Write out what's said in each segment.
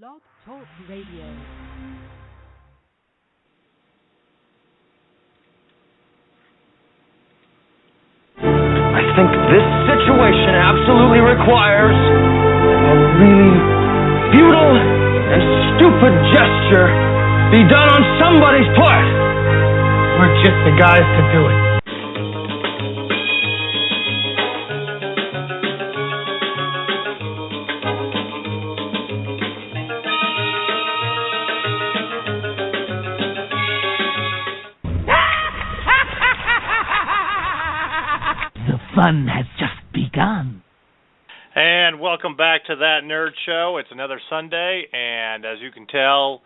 Blog Talk Radio. I think this situation absolutely requires a really futile and stupid gesture be done on somebody's part. We're just the guys to do it. The fun has just begun. And welcome back to That Nerd Show. It's another Sunday, and as you can tell,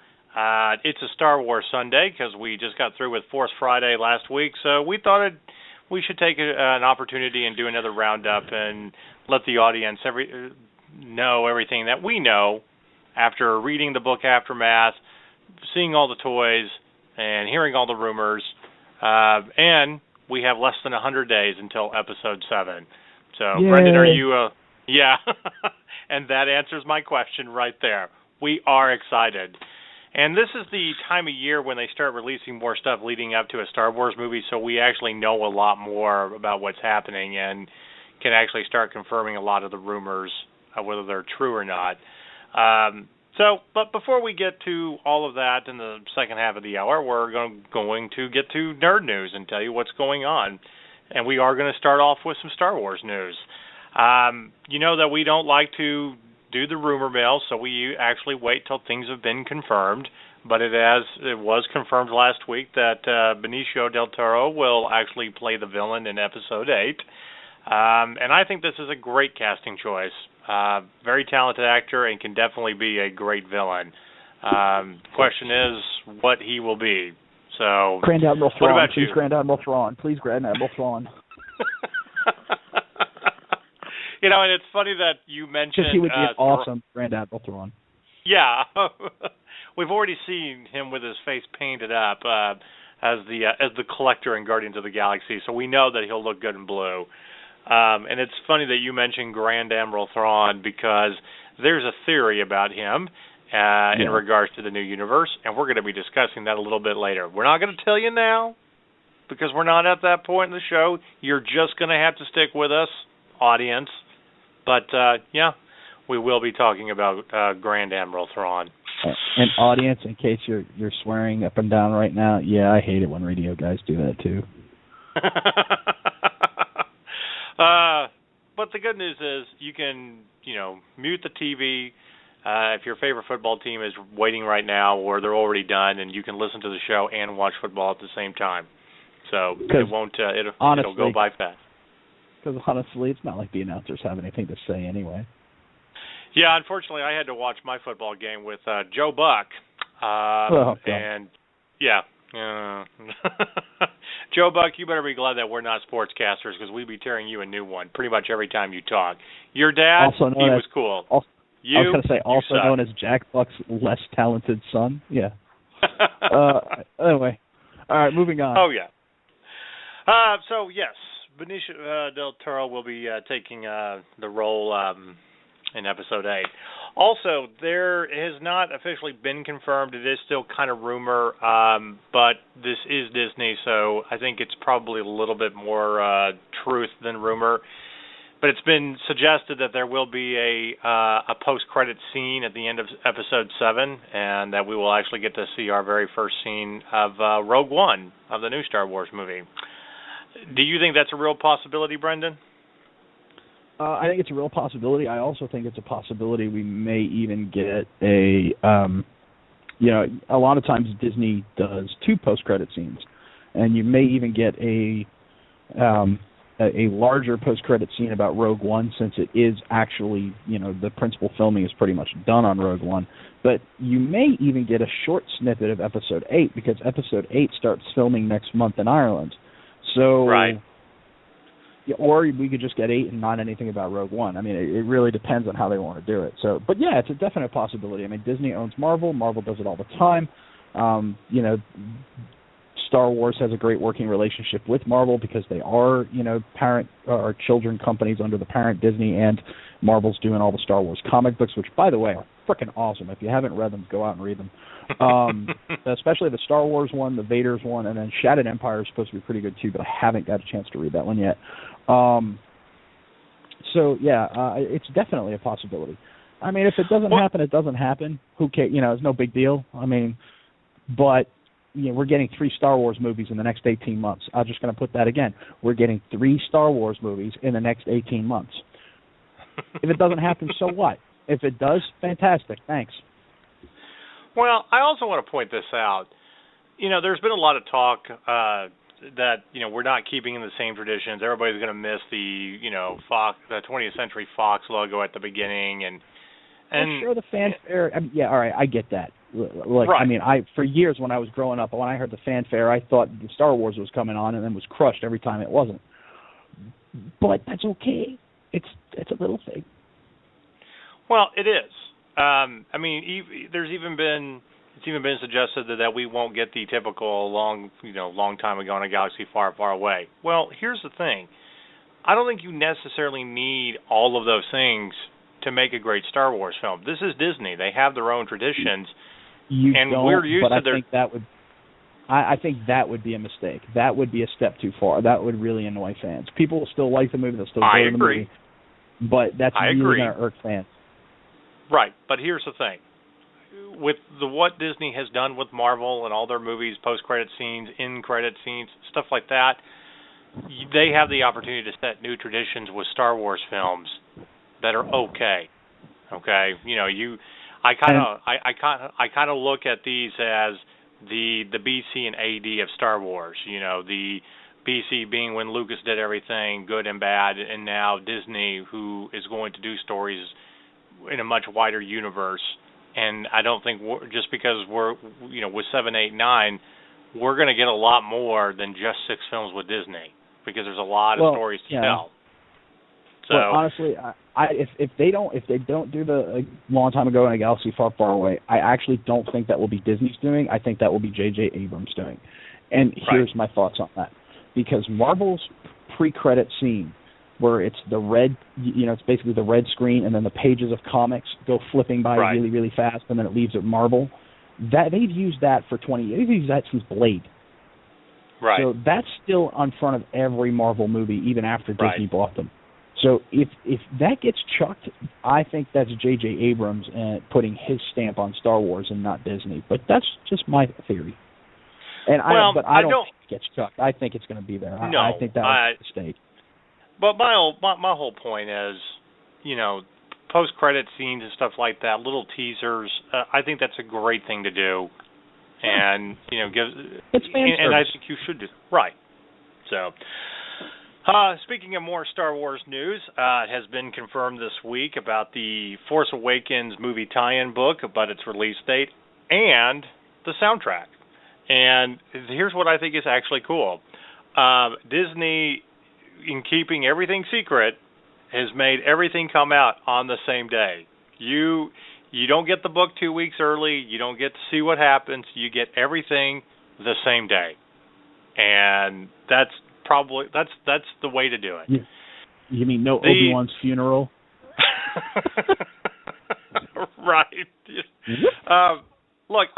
it's a Star Wars Sunday because we just got through with Force Friday last week, so we thought we should take an opportunity and do another roundup and let the audience know everything that we know after reading the book Aftermath, seeing all the toys, and hearing all the rumors, and we have less than 100 days until Episode 7. So, yay. Brendan, are you... Yeah, and that answers my question right there. We are excited. And this is the time of year when they start releasing more stuff leading up to a Star Wars movie, so we actually know a lot more about what's happening and can actually start confirming a lot of the rumors, whether they're true or not. But before we get to all of that in the second half of the hour, we're going to get to nerd news and tell you what's going on. And we are going to start off with some Star Wars news. You know that we don't like to do the rumor mill, so we actually wait till things have been confirmed. But it was confirmed last week that Benicio del Toro will actually play the villain in Episode 8. And I think this is a great casting choice. Very talented actor and can definitely be a great villain. Question is what he will be. So, Grand Admiral Thrawn, what about please, you? Grand Admiral Thrawn. Please, Grand Admiral Thrawn. You know, and it's funny that you mentioned... Just he would be an awesome Grand Admiral Thrawn. Yeah. We've already seen him with his face painted up as the Collector in Guardians of the Galaxy, so we know that he'll look good in blue. And it's funny that you mentioned Grand Admiral Thrawn because there's a theory about him in regards to the new universe, and we're going to be discussing that a little bit later. We're not going to tell you now because we're not at that point in the show. You're just going to have to stick with us, audience. But, we will be talking about Grand Admiral Thrawn. And audience, in case you're swearing up and down right now, yeah, I hate it when radio guys do that too. But the good news is you can, mute the TV if your favorite football team is waiting right now or they're already done, and you can listen to the show and watch football at the same time. So it won't. It'll go by fast. Because honestly, it's not like the announcers have anything to say anyway. Yeah, unfortunately, I had to watch my football game with Joe Buck. And, yeah. Joe Buck, you better be glad that we're not sportscasters because we'd be tearing you a new one pretty much every time you talk. Your dad, he was cool. I was going to say, also known as Jack Buck's less talented son. Yeah. Anyway. All right, moving on. Oh, yeah. So, yes. Benicio del Toro will be taking the role in Episode 8. Also, there has not officially been confirmed. It is still kind of rumor, but this is Disney, so I think it's probably a little bit more truth than rumor. But it's been suggested that there will be a post-credit scene at the end of Episode 7, and that we will actually get to see our very first scene of Rogue One, of the new Star Wars movie. Do you think that's a real possibility, Brendan? I think it's a real possibility. I also think it's a possibility we may even get a lot of times Disney does 2 post-credit scenes, and you may even get a larger post-credit scene about Rogue One since it is actually, the principal filming is pretty much done on Rogue One. But you may even get a short snippet of Episode 8 because Episode 8 starts filming next month in Ireland. So, right. Or we could just get 8 and not anything about Rogue One. I mean, it really depends on how they want to do it. So, but yeah, it's a definite possibility. I mean, Disney owns Marvel. Marvel does it all the time. Star Wars has a great working relationship with Marvel because they are, parent or children companies under the parent Disney, and Marvel's doing all the Star Wars comic books, which, by the way, are freaking awesome. If you haven't read them, go out and read them. Especially the Star Wars one, the Vader's one, and then Shattered Empire is supposed to be pretty good too, but I haven't got a chance to read that one yet. It's definitely a possibility. I mean, if it doesn't happen, it doesn't happen. Who cares? It's no big deal. I mean, but we're getting 3 Star Wars movies in the next 18 months. I'm just going to put that again. We're getting 3 Star Wars movies in the next 18 months. If it doesn't happen, so what? If it does, fantastic. Thanks. Well, I also want to point this out. There's been a lot of talk that we're not keeping in the same traditions. Everybody's going to miss the Fox, the 20th Century Fox logo at the beginning, and sure, the fanfare. I mean, yeah, all right, I get that. Like, right. I mean, for years when I was growing up, when I heard the fanfare, I thought the Star Wars was coming on, and then was crushed every time it wasn't. But that's okay. It's a little thing. Well, it is. I mean, it's even been suggested that we won't get the typical long time ago in a galaxy far, far away. Well, here's the thing. I don't think you necessarily need all of those things to make a great Star Wars film. This is Disney. They have their own traditions. We're used to their... I think that would be a mistake. That would be a step too far. That would really annoy fans. People will still like the movie. They'll still go to the movie. But that's really going to irk fans. Right, but here's the thing. With what Disney has done with Marvel and all their movies, post-credit scenes, in-credit scenes, stuff like that, they have the opportunity to set new traditions with Star Wars films that are okay. Okay, I kind of look at these as the BC and AD of Star Wars. The BC being when Lucas did everything, good and bad, and now Disney, who is going to do stories in a much wider universe. And I don't think just because we're, with 7, 8, 9, we're going to get a lot more than just 6 films with Disney, because there's a lot of stories to tell. So well, honestly, if they don't do the long time ago in a galaxy far, far away, I actually don't think that will be Disney's doing. I think that will be J.J. Abrams doing. And here's my thoughts on that. Because Marvel's pre-credit scene, where it's the red, it's basically the red screen, and then the pages of comics go flipping by really, really fast, and then it leaves at Marvel. That they've used that for 20 years. They've used that since Blade. Right. So that's still in front of every Marvel movie, even after Disney bought them. So if that gets chucked, I think that's J.J. Abrams putting his stamp on Star Wars and not Disney. But that's just my theory. And I don't think it gets chucked. I think it's going to be there. No, I think that was a mistake. But my whole point is, post-credit scenes and stuff like that, little teasers. I think that's a great thing to do, and it's fan and I service. think you should do right. So, speaking of more Star Wars news, it has been confirmed this week about the Force Awakens movie tie-in book, about its release date, and the soundtrack. And here's what I think is actually cool. Disney, in keeping everything secret, has made everything come out on the same day. You don't get the book 2 weeks early. You don't get to see what happens. You get everything the same day. And that's the way to do it. You mean no Obi-Wan's funeral? Right. Look,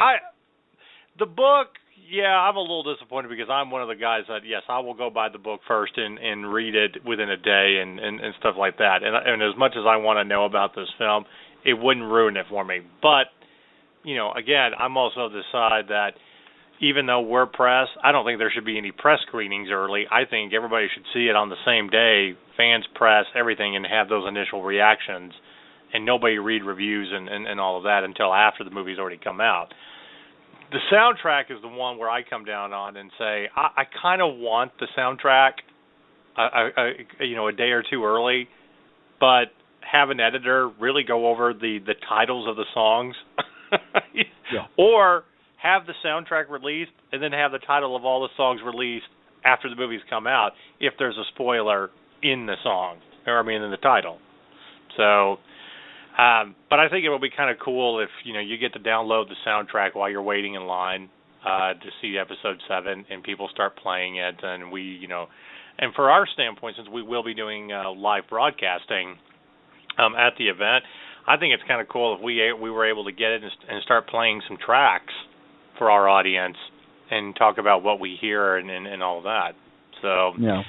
the book, I'm a little disappointed because I'm one of the guys that, yes, I will go buy the book first and read it within a day and stuff like that. And as much as I want to know about this film, it wouldn't ruin it for me. But, again, I'm also of the side that even though we're press, I don't think there should be any press screenings early. I think everybody should see it on the same day, fans, press, everything, and have those initial reactions, and nobody read reviews and all of that until after the movie's already come out. The soundtrack is the one where I come down on and say, I kind of want the soundtrack a day or two early, but have an editor really go over the titles of the songs. Or have the soundtrack released and then have the title of all the songs released after the movie's come out if there's a spoiler in the song, in the title. So, but I think it will be kind of cool if, you get to download the soundtrack while you're waiting in line to see episode 7 and people start playing it, and and for our standpoint, since we will be doing live broadcasting at the event, I think it's kind of cool if we were able to get it and start playing some tracks for our audience and talk about what we hear and all of that. So, yeah.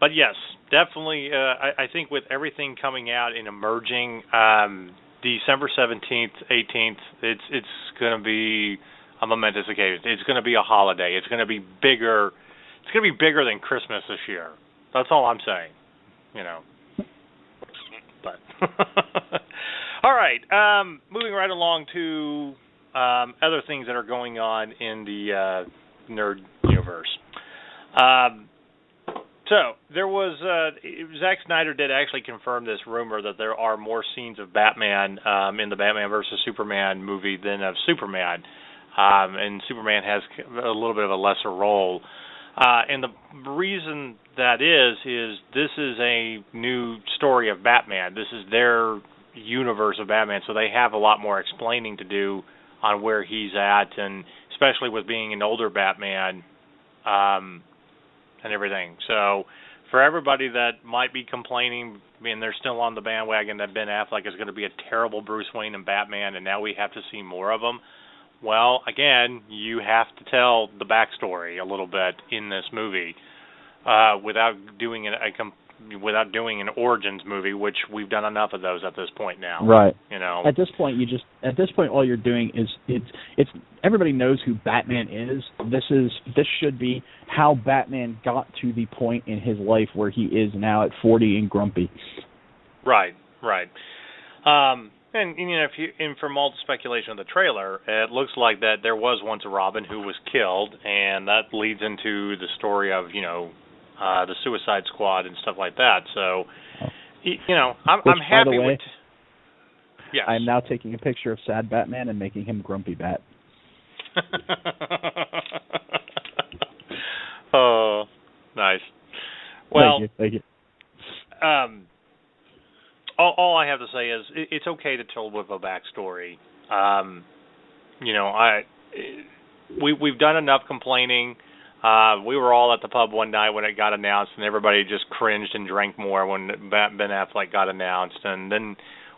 But yes, definitely. I think with everything coming out and emerging, December 17th, 18th, it's going to be a momentous occasion. It's going to be a holiday. It's going to be bigger. It's going to be bigger than Christmas this year. That's all I'm saying. But all right. Moving right along to other things that are going on in the nerd universe. So there was Zack Snyder did actually confirm this rumor that there are more scenes of Batman in the Batman versus Superman movie than of Superman, and Superman has a little bit of a lesser role. And the reason that is this is a new story of Batman. This is their universe of Batman, so they have a lot more explaining to do on where he's at, and especially with being an older Batman. And everything. So for everybody that might be complaining, I mean, they're still on the bandwagon that Ben Affleck is going to be a terrible Bruce Wayne and Batman, and now we have to see more of him. Well, again, you have to tell the backstory a little bit in this movie without doing an origins movie, which we've done enough of those at this point now. Right. At this point, all you're doing is it's everybody knows who Batman is. This should be how Batman got to the point in his life where he is now at 40 and grumpy. Right. And from all the speculation of the trailer, it looks like that there was once a Robin who was killed, and that leads into the story of the Suicide Squad and stuff like that. So, I'm happy with. Yes. I'm now taking a picture of sad Batman and making him grumpy Bat. Oh, nice. Well, thank you. All I have to say is it's okay to tell with a backstory. We've done enough complaining. We were all at the pub one night when it got announced, and everybody just cringed and drank more when Ben Affleck got announced. And then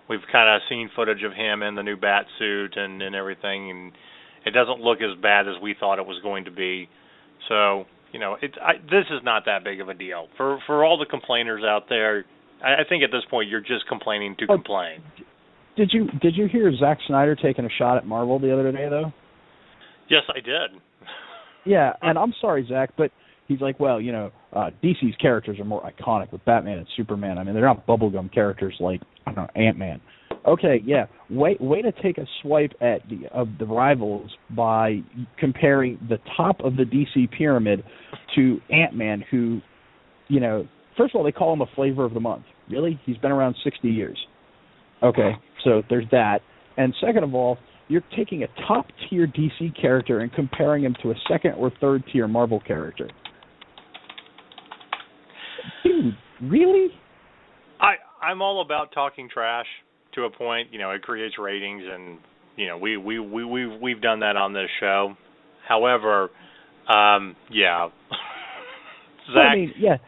we've kind of seen footage of him in the new bat suit and everything, and it doesn't look as bad as we thought it was going to be. So, this is not that big of a deal. For all the complainers out there, I think at this point you're just complaining to complain. Did you hear Zack Snyder taking a shot at Marvel the other day, though? Yes, I did. Yeah, and I'm sorry, Zach, but he's like, well, DC's characters are more iconic with Batman and Superman. I mean, they're not bubblegum characters like, I don't know, Ant-Man. Okay, yeah, way to take a swipe at the rivals by comparing the top of the DC pyramid to Ant-Man, who, first of all, they call him a flavor of the month. Really? He's been around 60 years. Okay, so there's that. And second of all, you're taking a top-tier DC character and comparing him to a second- or third-tier Marvel character. Dude, really? I'm all about talking trash to a point. It creates ratings, and we've done that on this show. However, yeah, Zach, yeah.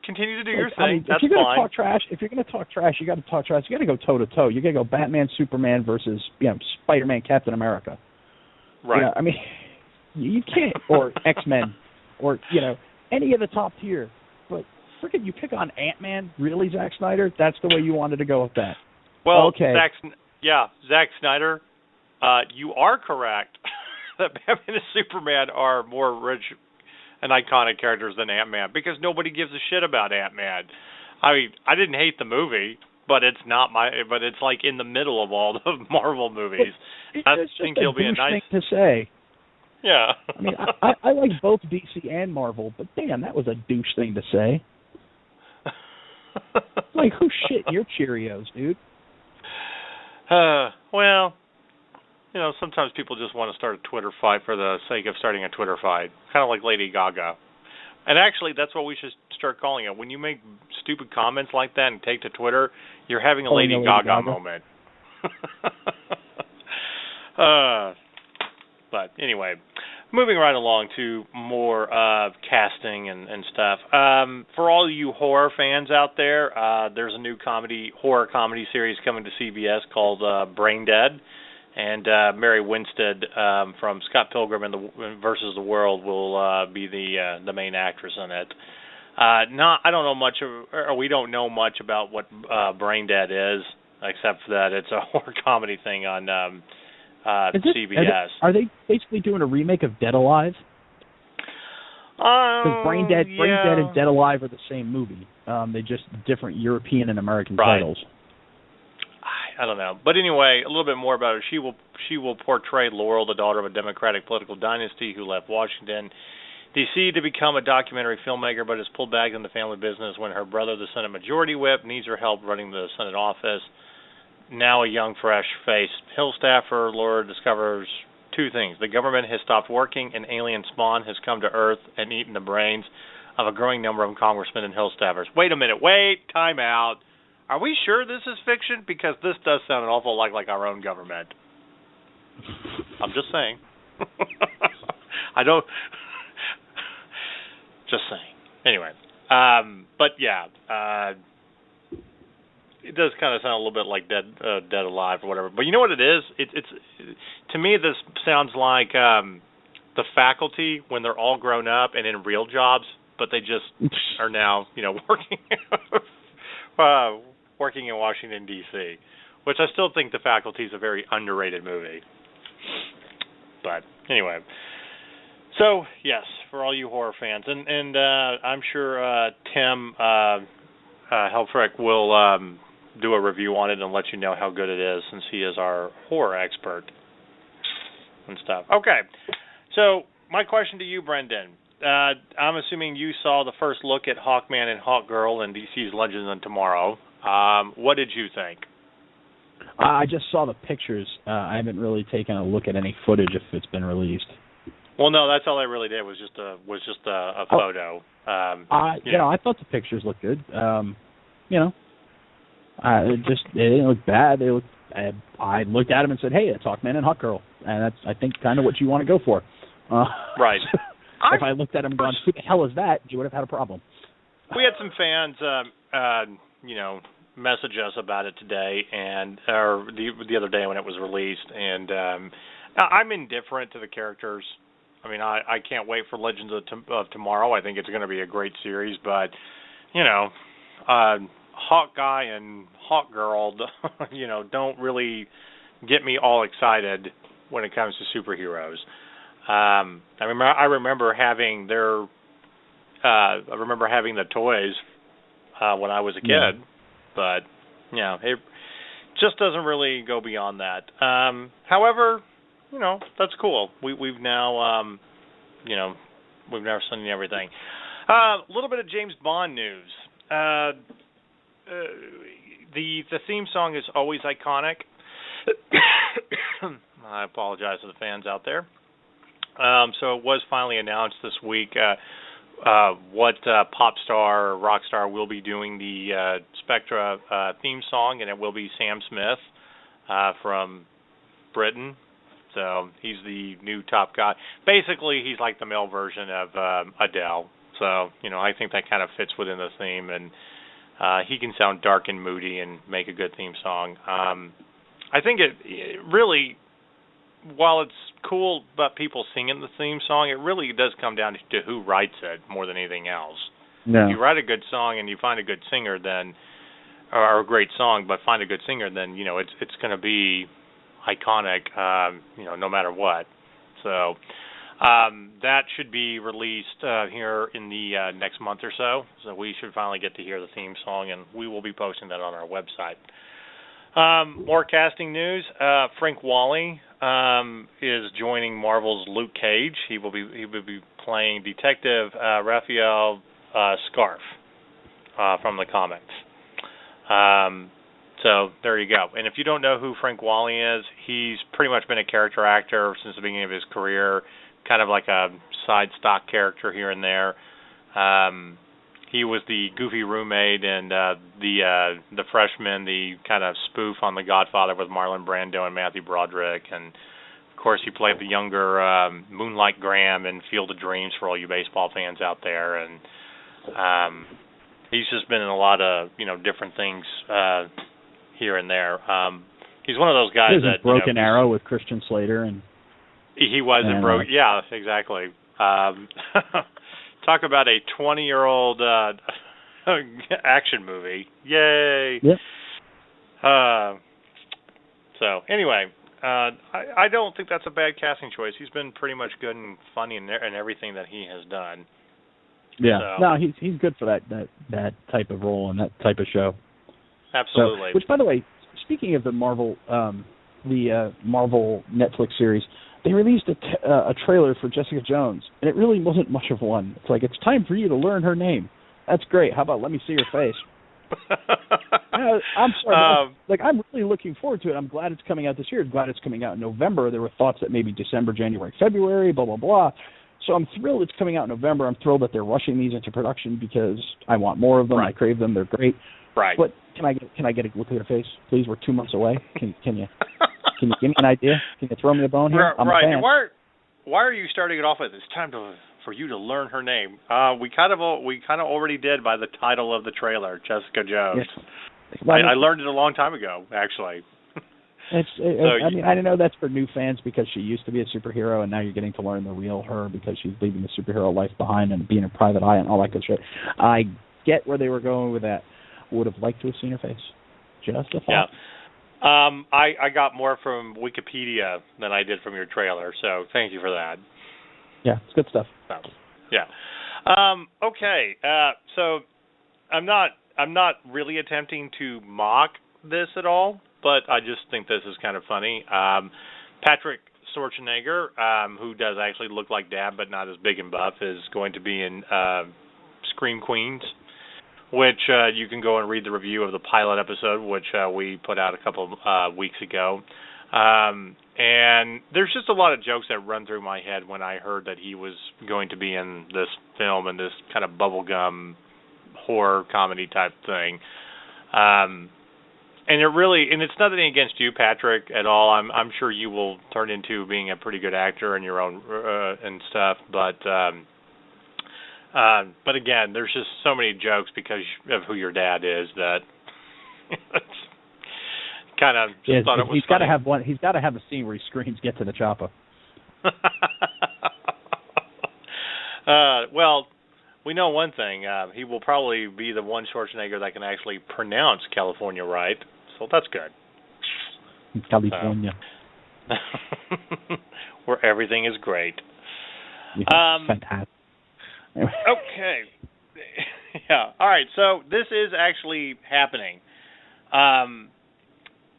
Continue to do your thing. That's if you're fine. Talk trash, if you're going to talk trash, you got to talk trash. You got to go toe to toe. You got to go Batman, Superman versus Spider-Man, Captain America. Right. You can't, or X-Men, or any of the top tier. But freaking, you pick on Ant-Man, really, Zack Snyder? That's the way you wanted to go with that. Well, okay. Zack Snyder, you are correct that Batman and Superman are more rich and iconic characters than Ant-Man, because nobody gives a shit about Ant-Man. I mean, I didn't hate the movie, but it's like in the middle of all the Marvel movies. I think he'll be a nice thing to say. Yeah. I mean, I like both DC and Marvel, but damn, that was a douche thing to say. Like, who shit your Cheerios, dude? Well, sometimes people just want to start a Twitter fight for the sake of starting a Twitter fight, kind of like Lady Gaga. And actually, that's what we should start calling it. When you make stupid comments like that and take to Twitter, you're having a Lady Gaga moment. But anyway, moving right along to more casting and stuff. For all you horror fans out there, there's a new horror comedy series coming to CBS called Brain Dead, and Mary Winstead from Scott Pilgrim and versus the World will be the main actress in it. I don't know much, or we don't know much about what Brain Dead is, except that it's a horror comedy thing on CBS. Are they basically doing a remake of Dead Alive? Because Brain Dead and Dead Alive are the same movie. They just different European and American titles. I don't know, but anyway, a little bit more about her. She will portray Laurel, the daughter of a Democratic political dynasty who left Washington D.C. to become a documentary filmmaker, but is pulled back in the family business when her brother, the Senate Majority Whip, needs her help running the Senate office. Now a young, fresh-faced Hill staffer, Laura discovers two things. The government has stopped working, and alien spawn has come to Earth and eaten the brains of a growing number of congressmen and Hill staffers. Wait a minute. Time out. Are we sure this is fiction? Because this does sound an awful lot like our own government. I'm just saying. I don't... Just saying. Anyway, but yeah, it does kind of sound a little bit like Dead Alive or whatever. But you know what it is? It's to me, this sounds like the Faculty when they're all grown up and in real jobs, but they just are now, working in Washington D.C., which I still think the Faculty is a very underrated movie. But anyway. So, yes, for all you horror fans. And I'm sure Tim Helfrich will do a review on it and let you know how good it is since he is our horror expert and stuff. Okay, so my question to you, Brendan. I'm assuming you saw the first look at Hawkman and Hawkgirl in DC's Legends of Tomorrow. What did you think? I just saw the pictures. I haven't really taken a look at any footage if it's been released. Well, no, that's all I really did was just a photo. I thought the pictures looked good. It didn't look bad. I looked at them and said, "Hey, it's Hawkman and Hawkgirl," and that's I think kind of what you want to go for. Right. If I looked at them and gone, "Who the hell is that?" you would have had a problem. We had some fans, message us about it today or the other day when it was released, and I'm indifferent to the characters. I mean, I can't wait for Legends of Tomorrow. I think it's going to be a great series, but, Hawkeye and Hawkgirl, don't really get me all excited when it comes to superheroes. I remember having the toys when I was a kid, but, it just doesn't really go beyond that. However, that's cool. We've now, we've now seen everything. A little bit of James Bond news. The theme song is always iconic. I apologize to the fans out there. So it was finally announced this week what pop star or rock star will be doing the Spectra theme song, and it will be Sam Smith from Britain. So he's the new top guy. Basically, he's like the male version of Adele. So, I think that kind of fits within the theme. And he can sound dark and moody and make a good theme song. I think it really, while it's cool about people singing the theme song, it really does come down to who writes it more than anything else. Yeah. If you write a good song and you find a good singer, then, or a great song, but find a good singer, then, it's going to be iconic, no matter what. So that should be released here in the next month or so. So we should finally get to hear the theme song, and we will be posting that on our website. More casting news. Frank Whaley is joining Marvel's Luke Cage. He will be playing Detective Raphael Scarf from the comics. So there you go. And if you don't know who Frank Whaley is, he's pretty much been a character actor since the beginning of his career, kind of like a side stock character here and there. He was the goofy roommate and the freshman, the kind of spoof on The Godfather with Marlon Brando and Matthew Broderick. And, of course, he played the younger Moonlight Graham in Field of Dreams for all you baseball fans out there, and he's just been in a lot of different things here and there. He's one of those guys that Broken Arrow with Christian Slater, and he was in Broken. Yeah, exactly. Talk about a 20-year-old action movie. Yay! Yep. So anyway, I don't think that's a bad casting choice. He's been pretty much good and funny in everything that he has done. Yeah. So. No, he's good for that type of role and that type of show. Absolutely. So, which, by the way, speaking of the Marvel Netflix series, they released a trailer for Jessica Jones, and it really wasn't much of one. It's like, it's time for you to learn her name. That's great. How about let me see your face? I'm sorry. I'm really looking forward to it. I'm glad it's coming out this year. I'm glad it's coming out in November. There were thoughts that maybe December, January, February, blah, blah, blah. So I'm thrilled it's coming out in November. I'm thrilled that they're rushing these into production because I want more of them. Right. I crave them. They're great. Right. But can I get a look at your face, please? We're 2 months away. Can you give me an idea? Can you throw me a bone here? I'm a fan. Why are you starting it off with it's time for you to learn her name? We kind of already did by the title of the trailer, Jessica Jones. Yes. I learned it a long time ago, actually. I know that's for new fans because she used to be a superhero, and now you're getting to learn the real her because she's leaving the superhero life behind and being a private eye and all that good shit. I get where they were going with that. Would have liked to have seen her face. Just a thought. Yeah. I got more from Wikipedia than I did from your trailer, so thank you for that. Yeah, it's good stuff. Yeah. Okay. So I'm not really attempting to mock this at all, but I just think this is kind of funny. Patrick Schwarzenegger, who does actually look like Dad but not as big and buff, is going to be in Scream Queens, which you can go and read the review of the pilot episode, which we put out a couple weeks ago. And there's just a lot of jokes that run through my head when I heard that he was going to be in this film and this kind of bubblegum horror comedy type thing. And it's nothing against you, Patrick, at all. I'm sure you will turn into being a pretty good actor in your own and stuff, but again, there's just so many jokes because of who your dad is that kind of just thought it was funny. He's got to have a scene where he screams, "Get to the chopper." Well, we know one thing. He will probably be the one Schwarzenegger that can actually pronounce California right, so that's good. California. Where everything is great. Yeah, fantastic. Okay. Yeah. All right. So this is actually happening.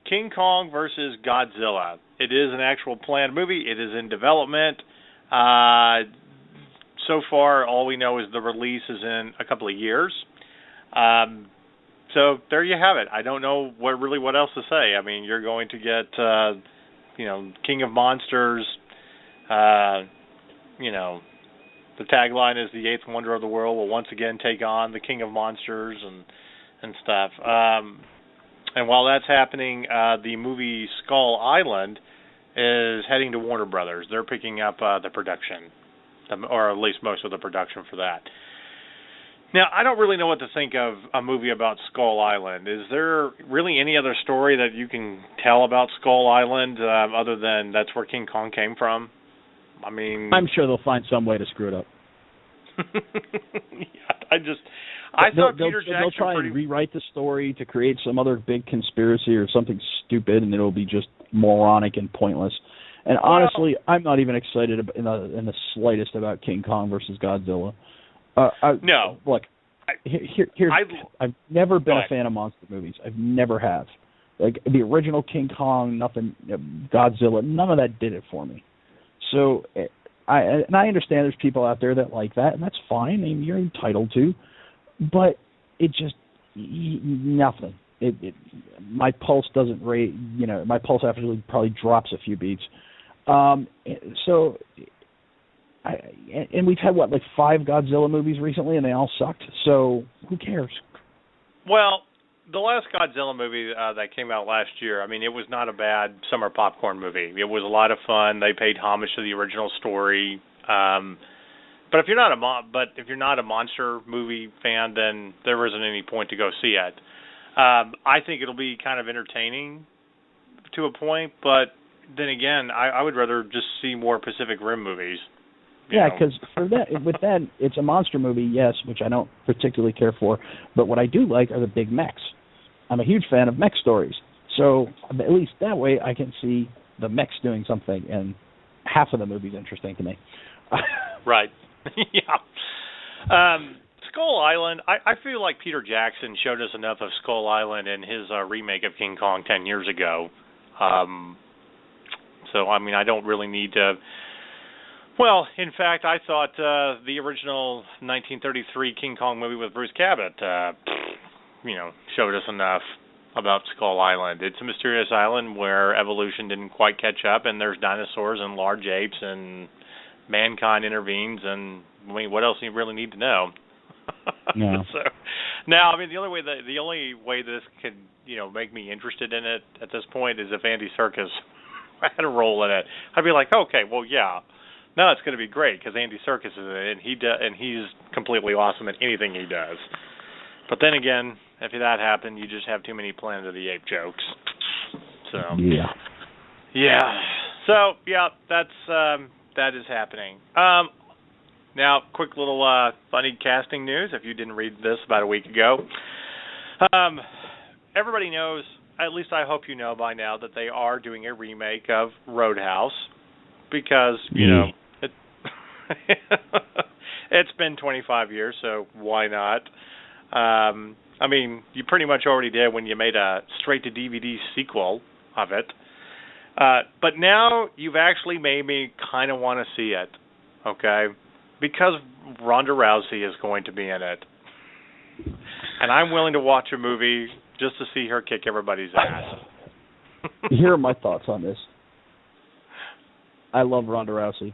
King Kong versus Godzilla. It is an actual planned movie. It is in development. So far, all we know is the release is in a couple of years. So there you have it. I don't know what else to say. I mean, you're going to get, King of Monsters. The tagline is the eighth wonder of the world will once again take on the King of Monsters and stuff. And while that's happening, the movie Skull Island is heading to Warner Brothers. They're picking up the production, or at least most of the production for that. Now, I don't really know what to think of a movie about Skull Island. Is there really any other story that you can tell about Skull Island other than that's where King Kong came from? I mean, I'm sure they'll find some way to screw it up. I thought Peter Jackson they'll try and rewrite the story to create some other big conspiracy or something stupid, and it'll be just moronic and pointless. And honestly, I'm not even excited in the slightest about King Kong versus Godzilla. No. Look, I've never been a fan of monster movies. I've never have. Like the original King Kong, nothing, Godzilla, none of that did it for me. So, I understand there's people out there that like that, and that's fine. I mean, you're entitled to, but it just nothing. My pulse doesn't rate. My pulse actually probably drops a few beats. And we've had 5 Godzilla movies recently, and they all sucked. So who cares? Well, the last Godzilla movie that came out last year, I mean, it was not a bad summer popcorn movie. It was a lot of fun. They paid homage to the original story. But if you're not a monster movie fan, then there isn't any point to go see it. I think it'll be kind of entertaining to a point, but then again, I would rather just see more Pacific Rim movies. Yeah, because with that, it's a monster movie, yes, which I don't particularly care for. But what I do like are the big mechs. I'm a huge fan of mech stories, so at least that way I can see the mechs doing something, and half of the movie's interesting to me. Right. Yeah. Skull Island, I feel like Peter Jackson showed us enough of Skull Island in his remake of King Kong 10 years ago. So, I mean, I don't really need to... Well, in fact, I thought the original 1933 King Kong movie with Bruce Cabot, showed us enough about Skull Island. It's a mysterious island where evolution didn't quite catch up, and there's dinosaurs and large apes, and mankind intervenes, and I mean, what else do you really need to know? No. So, now, I mean, the only way this could, make me interested in it at this point is if Andy Serkis had a role in it. I'd be like, okay, well, yeah. No, it's going to be great because Andy Serkis is in it, and he's completely awesome at anything he does. But then again, if that happened, you just have too many Planet of the Apes jokes. So yeah. So yeah, that is happening. Now, quick little funny casting news. If you didn't read this about a week ago, everybody knows. At least I hope you know by now that they are doing a remake of Roadhouse because it's been 25 years, so why not? I mean, you pretty much already did when you made a straight-to-DVD sequel of it. But now you've actually made me kind of want to see it, okay? Because Ronda Rousey is going to be in it. And I'm willing to watch a movie just to see her kick everybody's ass. Here are my thoughts on this. I love Ronda Rousey.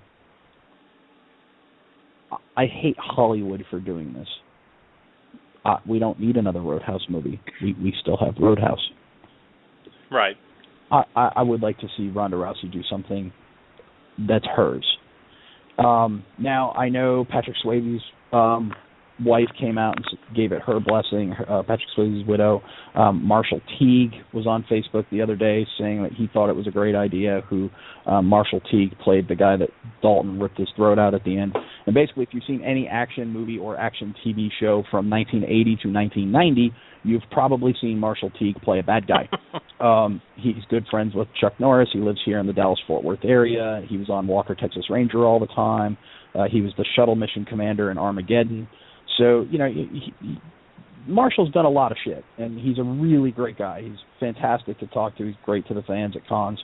I hate Hollywood for doing this. We don't need another Roadhouse movie. We still have Roadhouse. Right. I would like to see Ronda Rousey do something that's hers. Now, I know Patrick Swayze's wife came out and gave it her blessing, Patrick Swayze's widow. Marshall Teague was on Facebook the other day saying that he thought it was a great idea, Marshall Teague played the guy that Dalton ripped his throat out at the end. And basically, if you've seen any action movie or action TV show from 1980 to 1990, you've probably seen Marshall Teague play a bad guy. He's good friends with Chuck Norris. He lives here in the Dallas-Fort Worth area. He was on Walker, Texas Ranger all the time. He was the shuttle mission commander in Armageddon. So, Marshall's done a lot of shit, and he's a really great guy. He's fantastic to talk to. He's great to the fans at cons.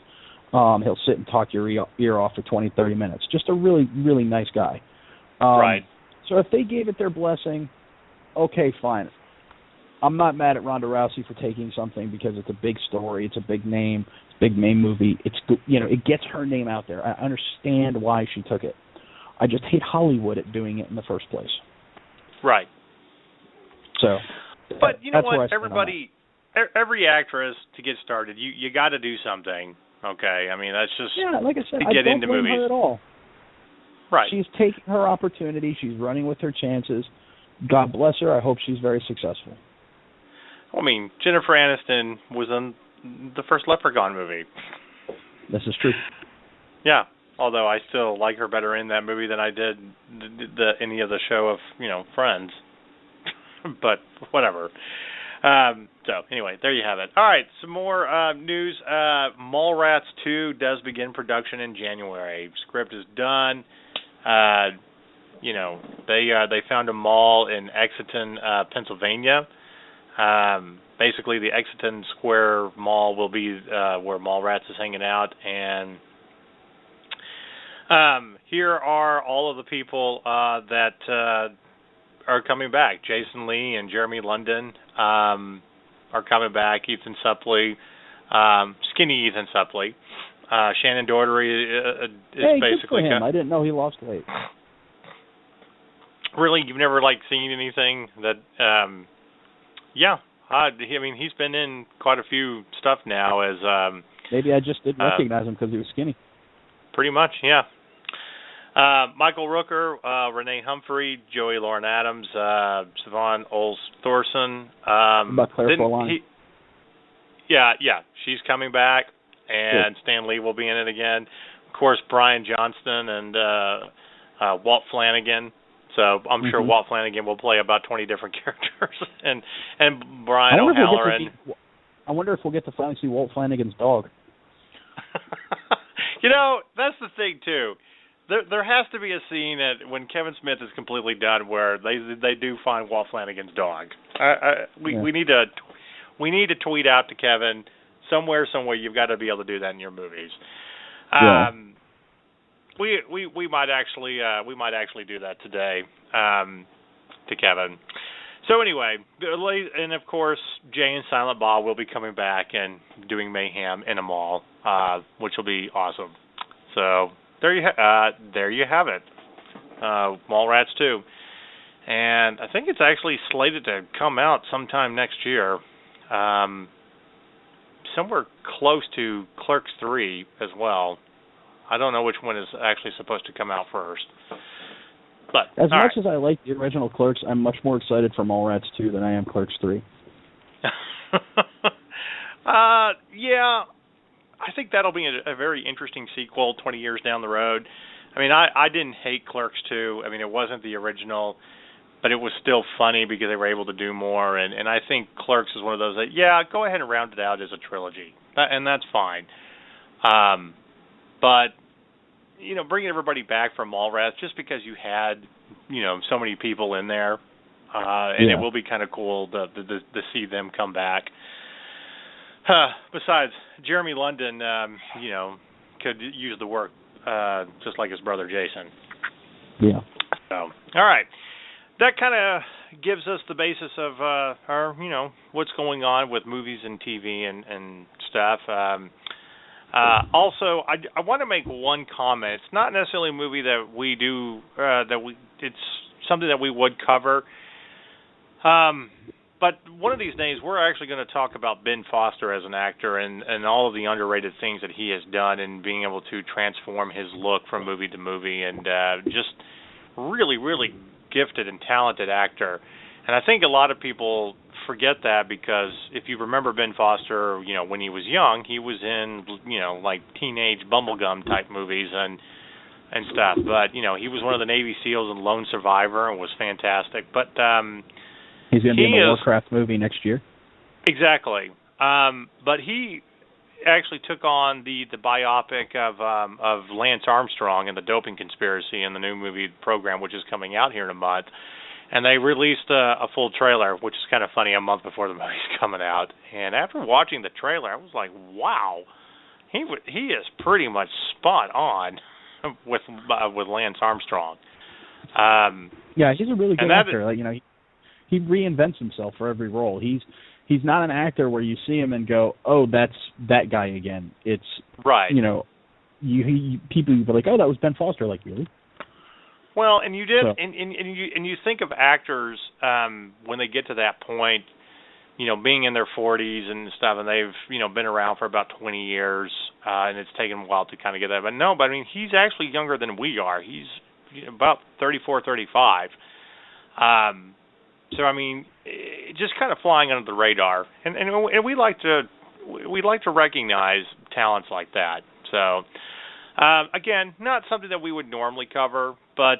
He'll sit and talk your ear off for 20, 30 minutes. Just a really, really nice guy. Right. So if they gave it their blessing, okay, fine. I'm not mad at Ronda Rousey for taking something because it's a big story, it's a big name, it's a big name movie. It's it gets her name out there. I understand why she took it. I just hate Hollywood at doing it in the first place. Right. So, but you know what? Every actress to get started, you got to do something. Okay, I mean that's just like I said, to get into blame movies. Her at all. Right. She's taking her opportunity. She's running with her chances. God bless her. I hope she's very successful. I mean, Jennifer Aniston was in the first Leprechaun movie. This is true. Yeah. Although I still like her better in that movie than I did any of the show of Friends. But whatever. So anyway, there you have it. All right, some more news. Mallrats 2 does begin production in January. Script is done. They found a mall in Exeter, Pennsylvania. Basically, the Exeter Square Mall will be where Mallrats is hanging out, and here are all of the people that are coming back. Jason Lee and Jeremy London are coming back. Ethan Suplee, skinny Ethan Suplee. Shannon Doherty is basically. Good for him. I didn't know he lost weight. Really, you've never seen anything that? Yeah, I mean, he's been in quite a few stuff now as Maybe I just didn't recognize him because he was skinny. Pretty much, yeah. Michael Rooker, Renee Humphrey, Joey Lauren Adams, Siobhan Oles Thorson. About Claire Forlani. Yeah, she's coming back, and Good. Stan Lee will be in it again. Of course, Brian Johnston and Walt Flanagan. So I'm sure Walt Flanagan will play about 20 different characters, and Brian O'Halloran. I wonder if we'll get to finally see Walt Flanagan's dog. You know, that's the thing too. There has to be a scene when Kevin Smith is completely done where they do find Walt Flanagan's dog. We need to tweet out to Kevin somewhere you've got to be able to do that in your movies. Yeah. We might actually do that today to Kevin. So anyway, and of course Jay and Silent Bob will be coming back and doing mayhem in a mall, which will be awesome. So there you have it, Mallrats 2, and I think it's actually slated to come out sometime next year, somewhere close to Clerks 3 as well. I don't know which one is actually supposed to come out first. But as much as I like the original Clerks, I'm much more excited for Mallrats 2 than I am Clerks 3. Yeah, I think that'll be a very interesting sequel 20 years down the road. I mean, I didn't hate Clerks 2. I mean, it wasn't the original, but it was still funny because they were able to do more. And I think Clerks is one of those that, yeah, go ahead and round it out as a trilogy. And that's fine. But, you know, bringing everybody back from Mallrats just because you had, you know, so many people in there, and it will be kind of cool to see them come back. Besides, Jeremy London, you know, could use the work just like his brother Jason. Yeah. So, all right. That kind of gives us the basis of our, you know, what's going on with movies and TV and stuff. Also, I want to make one comment. It's not necessarily a movie that we do, it's something that we would cover. But one of these days, we're actually going to talk about Ben Foster as an actor and all of the underrated things that he has done in being able to transform his look from movie to movie, and just really, really gifted and talented actor. And I think a lot of people forget that because if you remember Ben Foster, you know, when he was young, he was in, you know, like teenage bubblegum type movies and stuff. But, you know, he was one of the Navy SEALs in Lone Survivor and was fantastic. But he's going to be in the Warcraft movie next year. Exactly. But he actually took on the biopic of Lance Armstrong and the doping conspiracy in the new movie program, which is coming out here in a month. And they released a full trailer, which is kind of funny, a month before the movie's coming out. And after watching the trailer, I was like, wow, he is pretty much spot on with Lance Armstrong. Yeah, he's a really good actor. Like, you know, he reinvents himself for every role. He's not an actor where you see him and go, oh, that's that guy again. It's right. You know, people be like, oh, that was Ben Foster. Like, really? Well, and you did, so. and you think of actors when they get to that point, you know, being in their 40s and stuff, and they've, you know, been around for about 20 years, and it's taken a while to kind of get that. But no, I mean, he's actually younger than we are. He's about 34, 35. So I mean, just kind of flying under the radar, and we like to recognize talents like that. So. Again, not something that we would normally cover, but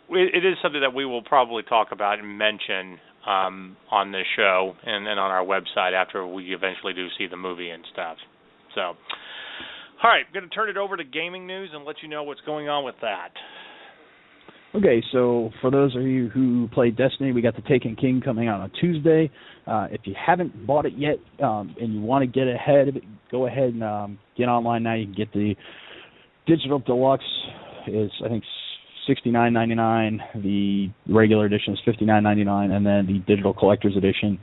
it is something that we will probably talk about and mention on this show and on our website after we eventually do see the movie and stuff. So, all right, I'm going to turn it over to gaming news and let you know what's going on with that. Okay, so for those of you who play Destiny, we got the Taken King coming out on Tuesday. If you haven't bought it yet and you want to get ahead of it, go ahead and get online now. You can get the Digital Deluxe is, I think, $69.99. The regular edition is $59.99, and then the Digital Collector's Edition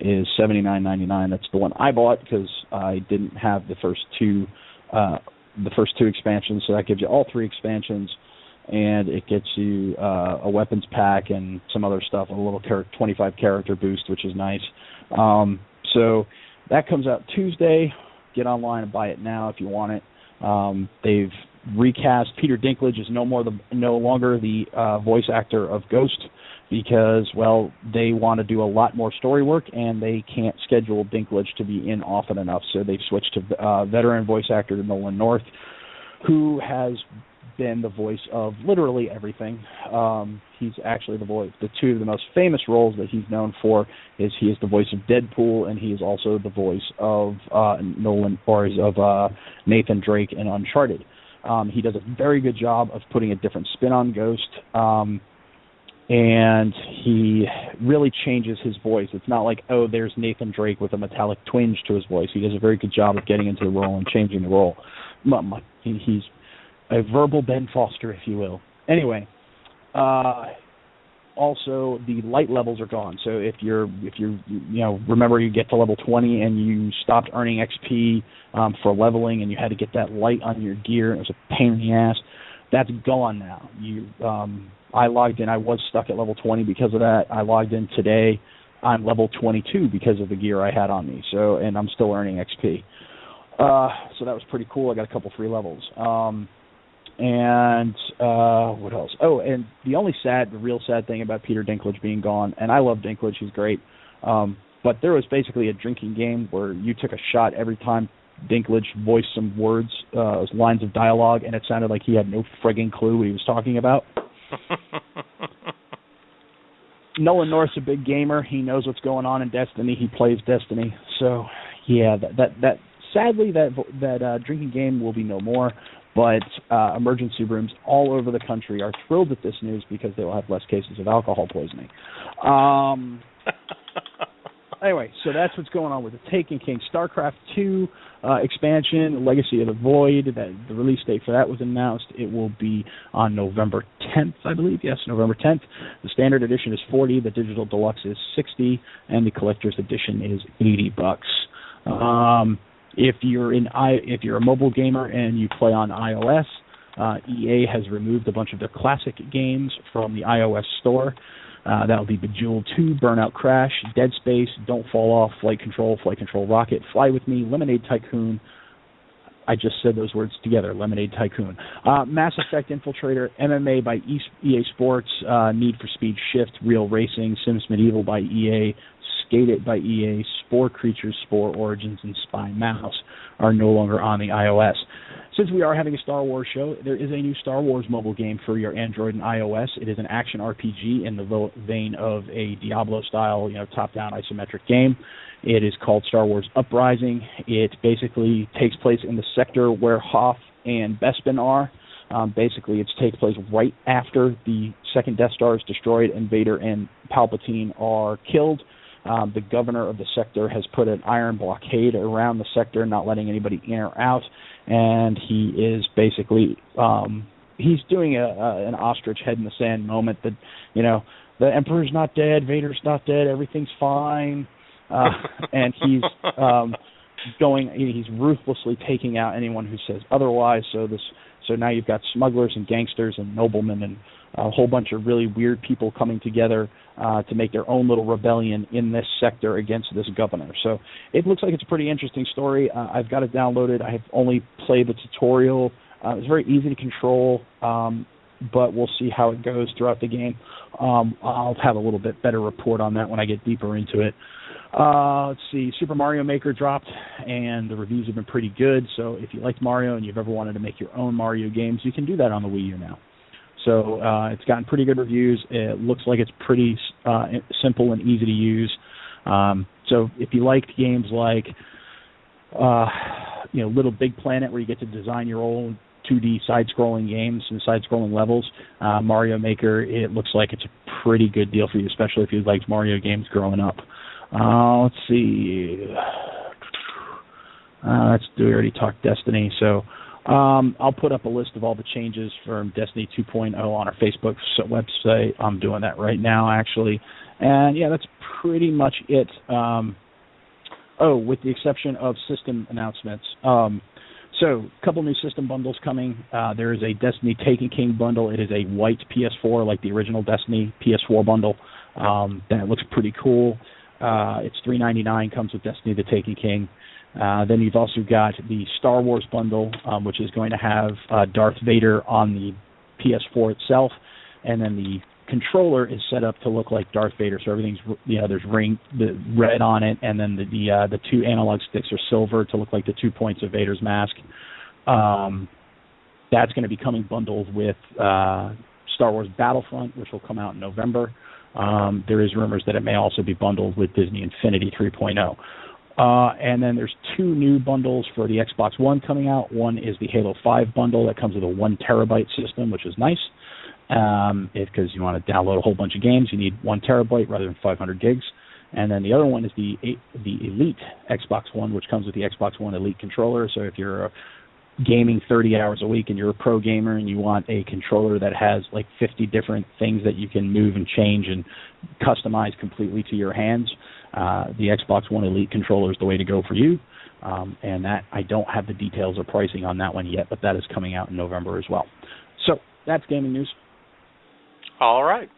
is $79.99. That's the one I bought because I didn't have the first two expansions, so that gives you all three expansions. and it gets you a weapons pack and some other stuff, a little 25 character boost, which is nice. So that comes out Tuesday. Get online and buy it now if you want it. They've recast. Peter Dinklage is no longer the voice actor of Ghost because, well, they want to do a lot more story work and they can't schedule Dinklage to be in often enough. So they've switched to veteran voice actor Nolan North, who has been the voice of literally everything. He's actually the two of the most famous roles that he's known for is he is the voice of Deadpool, and he is also the voice of Nathan Drake in Uncharted. He does a very good job of putting a different spin on Ghost, and he really changes his voice. It's not like, oh, there's Nathan Drake with a metallic twinge to his voice. He does a very good job of getting into the role and changing the role. He's a verbal Ben Foster, if you will. Anyway, also the light levels are gone. So if you're remember you get to level 20 and you stopped earning XP for leveling and you had to get that light on your gear, and it was a pain in the ass. That's gone now. I logged in. I was stuck at level 20 because of that. I logged in today. I'm level 22 because of the gear I had on me. So, and I'm still earning XP. So that was pretty cool. I got a couple free levels. And what else? Oh, and the real sad thing about Peter Dinklage being gone, and I love Dinklage, he's great, but there was basically a drinking game where you took a shot every time Dinklage voiced some words, lines of dialogue, and it sounded like he had no frigging clue what he was talking about. Nolan North's a big gamer. He knows what's going on in Destiny. He plays Destiny. So, yeah, that sadly, that drinking game will be no more. But emergency rooms all over the country are thrilled at this news because they will have less cases of alcohol poisoning. Anyway, so that's what's going on with the Taken King. StarCraft 2 expansion, Legacy of the Void, the release date for that was announced. It will be on November 10th, I believe. Yes, November 10th. The standard edition is $40, the digital deluxe is $60, and the collector's edition is $80. If you're a mobile gamer and you play on iOS, EA has removed a bunch of their classic games from the iOS store. That will be Bejeweled 2, Burnout Crash, Dead Space, Don't Fall Off, Flight Control Rocket, Fly With Me, Lemonade Tycoon. I just said those words together, Lemonade Tycoon. Mass Effect Infiltrator, MMA by EA Sports, Need for Speed Shift, Real Racing, Sims Medieval by EA, Skate It by EA, Spore Creatures, Spore Origins, and Spy Mouse are no longer on the iOS. Since we are having a Star Wars show, there is a new Star Wars mobile game for your Android and iOS. It is an action RPG in the vein of a Diablo-style, top-down isometric game. It is called Star Wars Uprising. It basically takes place in the sector where Hoth and Bespin are. Basically, it takes place right after the second Death Star is destroyed and Vader and Palpatine are killed. The governor of the sector has put an iron blockade around the sector, not letting anybody in or out, and he is basically he's doing an ostrich head in the sand moment that, the Emperor's not dead, Vader's not dead, everything's fine, and he's he's ruthlessly taking out anyone who says otherwise. So now you've got smugglers and gangsters and noblemen and a whole bunch of really weird people coming together to make their own little rebellion in this sector against this governor. So it looks like it's a pretty interesting story. I've got it downloaded. I have only played the tutorial. It's very easy to control, but we'll see how it goes throughout the game. I'll have a little bit better report on that when I get deeper into it. Let's see, Super Mario Maker dropped, and the reviews have been pretty good. So if you liked Mario and you've ever wanted to make your own Mario games, you can do that on the Wii U now. So it's gotten pretty good reviews. It looks like it's pretty simple and easy to use. So if you liked games like, Little Big Planet, where you get to design your own 2D side-scrolling games and side-scrolling levels, Mario Maker, it looks like it's a pretty good deal for you, especially if you liked Mario games growing up. Let's see. We already talked Destiny, so I'll put up a list of all the changes from Destiny 2.0 on our Facebook website. I'm doing that right now, actually. And, yeah, that's pretty much it. With the exception of system announcements. So, a couple new system bundles coming. There is a Destiny Taken King bundle. It is a white PS4, like the original Destiny PS4 bundle. That looks pretty cool. It's $3.99, comes with Destiny the Taken King. Then you've also got the Star Wars bundle, which is going to have Darth Vader on the PS4 itself, and then the controller is set up to look like Darth Vader. So everything's, there's the red on it, and then the two analog sticks are silver to look like the 2 points of Vader's mask. That's going to be coming bundled with Star Wars Battlefront, which will come out in November. There is rumors that it may also be bundled with Disney Infinity 3.0. And then there's two new bundles for the Xbox One coming out. One is the Halo 5 bundle that comes with a 1 terabyte system, which is nice. Because you want to download a whole bunch of games, you need 1 terabyte rather than 500 gigs. And then the other one is the Elite Xbox One, which comes with the Xbox One Elite controller. So if you're gaming 30 hours a week and you're a pro gamer and you want a controller that has like 50 different things that you can move and change and customize completely to your hands, the Xbox One Elite controller is the way to go for you. And that, I don't have the details or pricing on that one yet, but that is coming out in November as well. So that's gaming news. All right.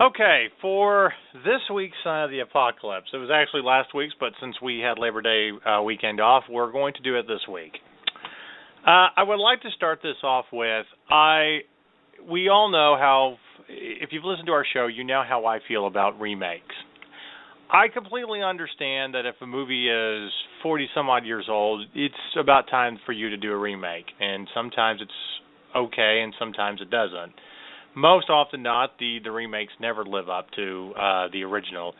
Okay, for this week's Sign of the Apocalypse, it was actually last week's, but since we had Labor Day weekend off, we're going to do it this week. I would like to start this off with, we all know how, if you've listened to our show, you know how I feel about remakes. I completely understand that if a movie is 40-some-odd years old, it's about time for you to do a remake, and sometimes it's okay and sometimes it doesn't. Most often not, the remakes never live up to the original.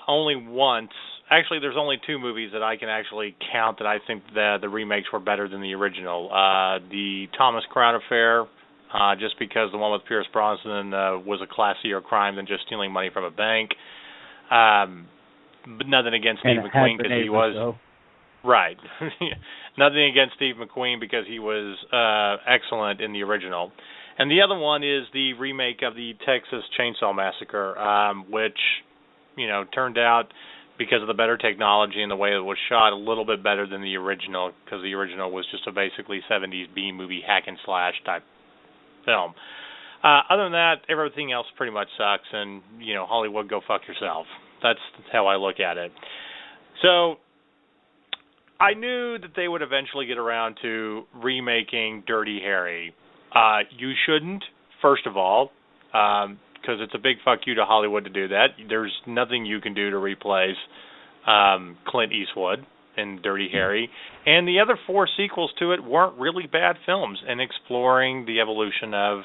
Only once, actually there's only 2 movies that I can actually count that I think the remakes were better than the original. The Thomas Crown Affair, just because the one with Pierce Brosnan was a classier crime than just stealing money from a bank. But nothing against Steve McQueen because he was... Right. Nothing against Steve McQueen because he was excellent in the original. And the other one is the remake of the Texas Chainsaw Massacre, which, turned out, because of the better technology and the way it was shot, a little bit better than the original, because the original was just a basically 70s B-movie hack-and-slash type film. Other than that, everything else pretty much sucks, and, Hollywood, go fuck yourself. That's how I look at it. So I knew that they would eventually get around to remaking Dirty Harry. You shouldn't, first of all, because it's a big fuck you to Hollywood to do that. There's nothing you can do to replace Clint Eastwood in Dirty Harry. And the other 4 sequels to it weren't really bad films in exploring the evolution of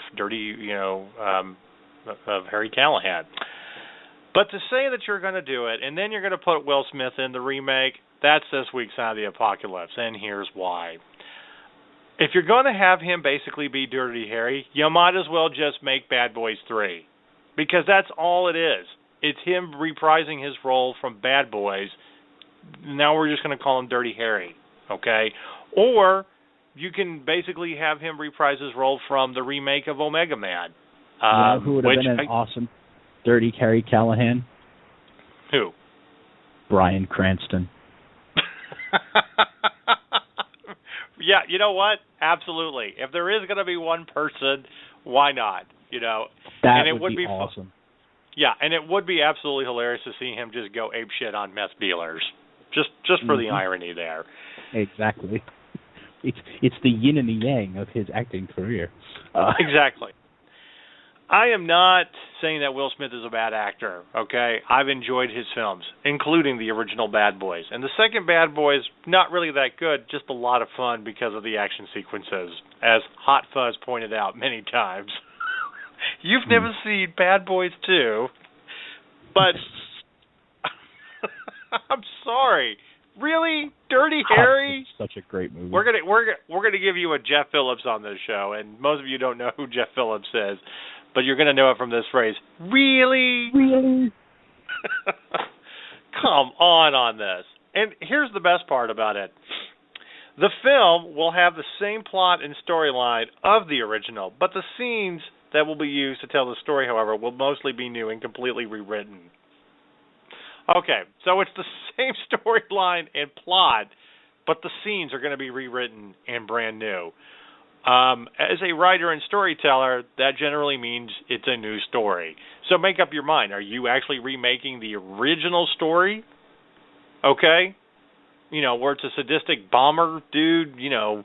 of Harry Callahan. But to say that you're going to do it, and then you're going to put Will Smith in the remake, that's this week's Sign of the Apocalypse, and here's why. If you're going to have him basically be Dirty Harry, you might as well just make Bad Boys 3. Because that's all it is. It's him reprising his role from Bad Boys. Now we're just going to call him Dirty Harry. Okay? Or you can basically have him reprise his role from the remake of Omega Man. Who would have been an awesome Dirty Harry Callahan? Who? Bryan Cranston. Yeah, you know what? Absolutely. If there is going to be one person, why not? That would be awesome. Yeah, and it would be absolutely hilarious to see him just go apeshit on meth dealers, just for the irony there. Exactly. It's the yin and the yang of his acting career. Exactly. I am not saying that Will Smith is a bad actor, okay? I've enjoyed his films, including the original Bad Boys. And the second Bad Boys, not really that good, just a lot of fun because of the action sequences, as Hot Fuzz pointed out many times. You've never seen Bad Boys 2, but I'm sorry. Really? Dirty Harry? Such a great movie. We're gonna give you a Jeff Phillips on this show, and most of you don't know who Jeff Phillips is. But you're going to know it from this phrase. Really? Really? Come on this. And here's the best part about it. The film will have the same plot and storyline of the original, but the scenes that will be used to tell the story, however, will mostly be new and completely rewritten. Okay, so it's the same storyline and plot, but the scenes are going to be rewritten and brand new. As a writer and storyteller, that generally means it's a new story. So make up your mind. Are you actually remaking the original story? Okay? You know, where it's a sadistic bomber dude, you know,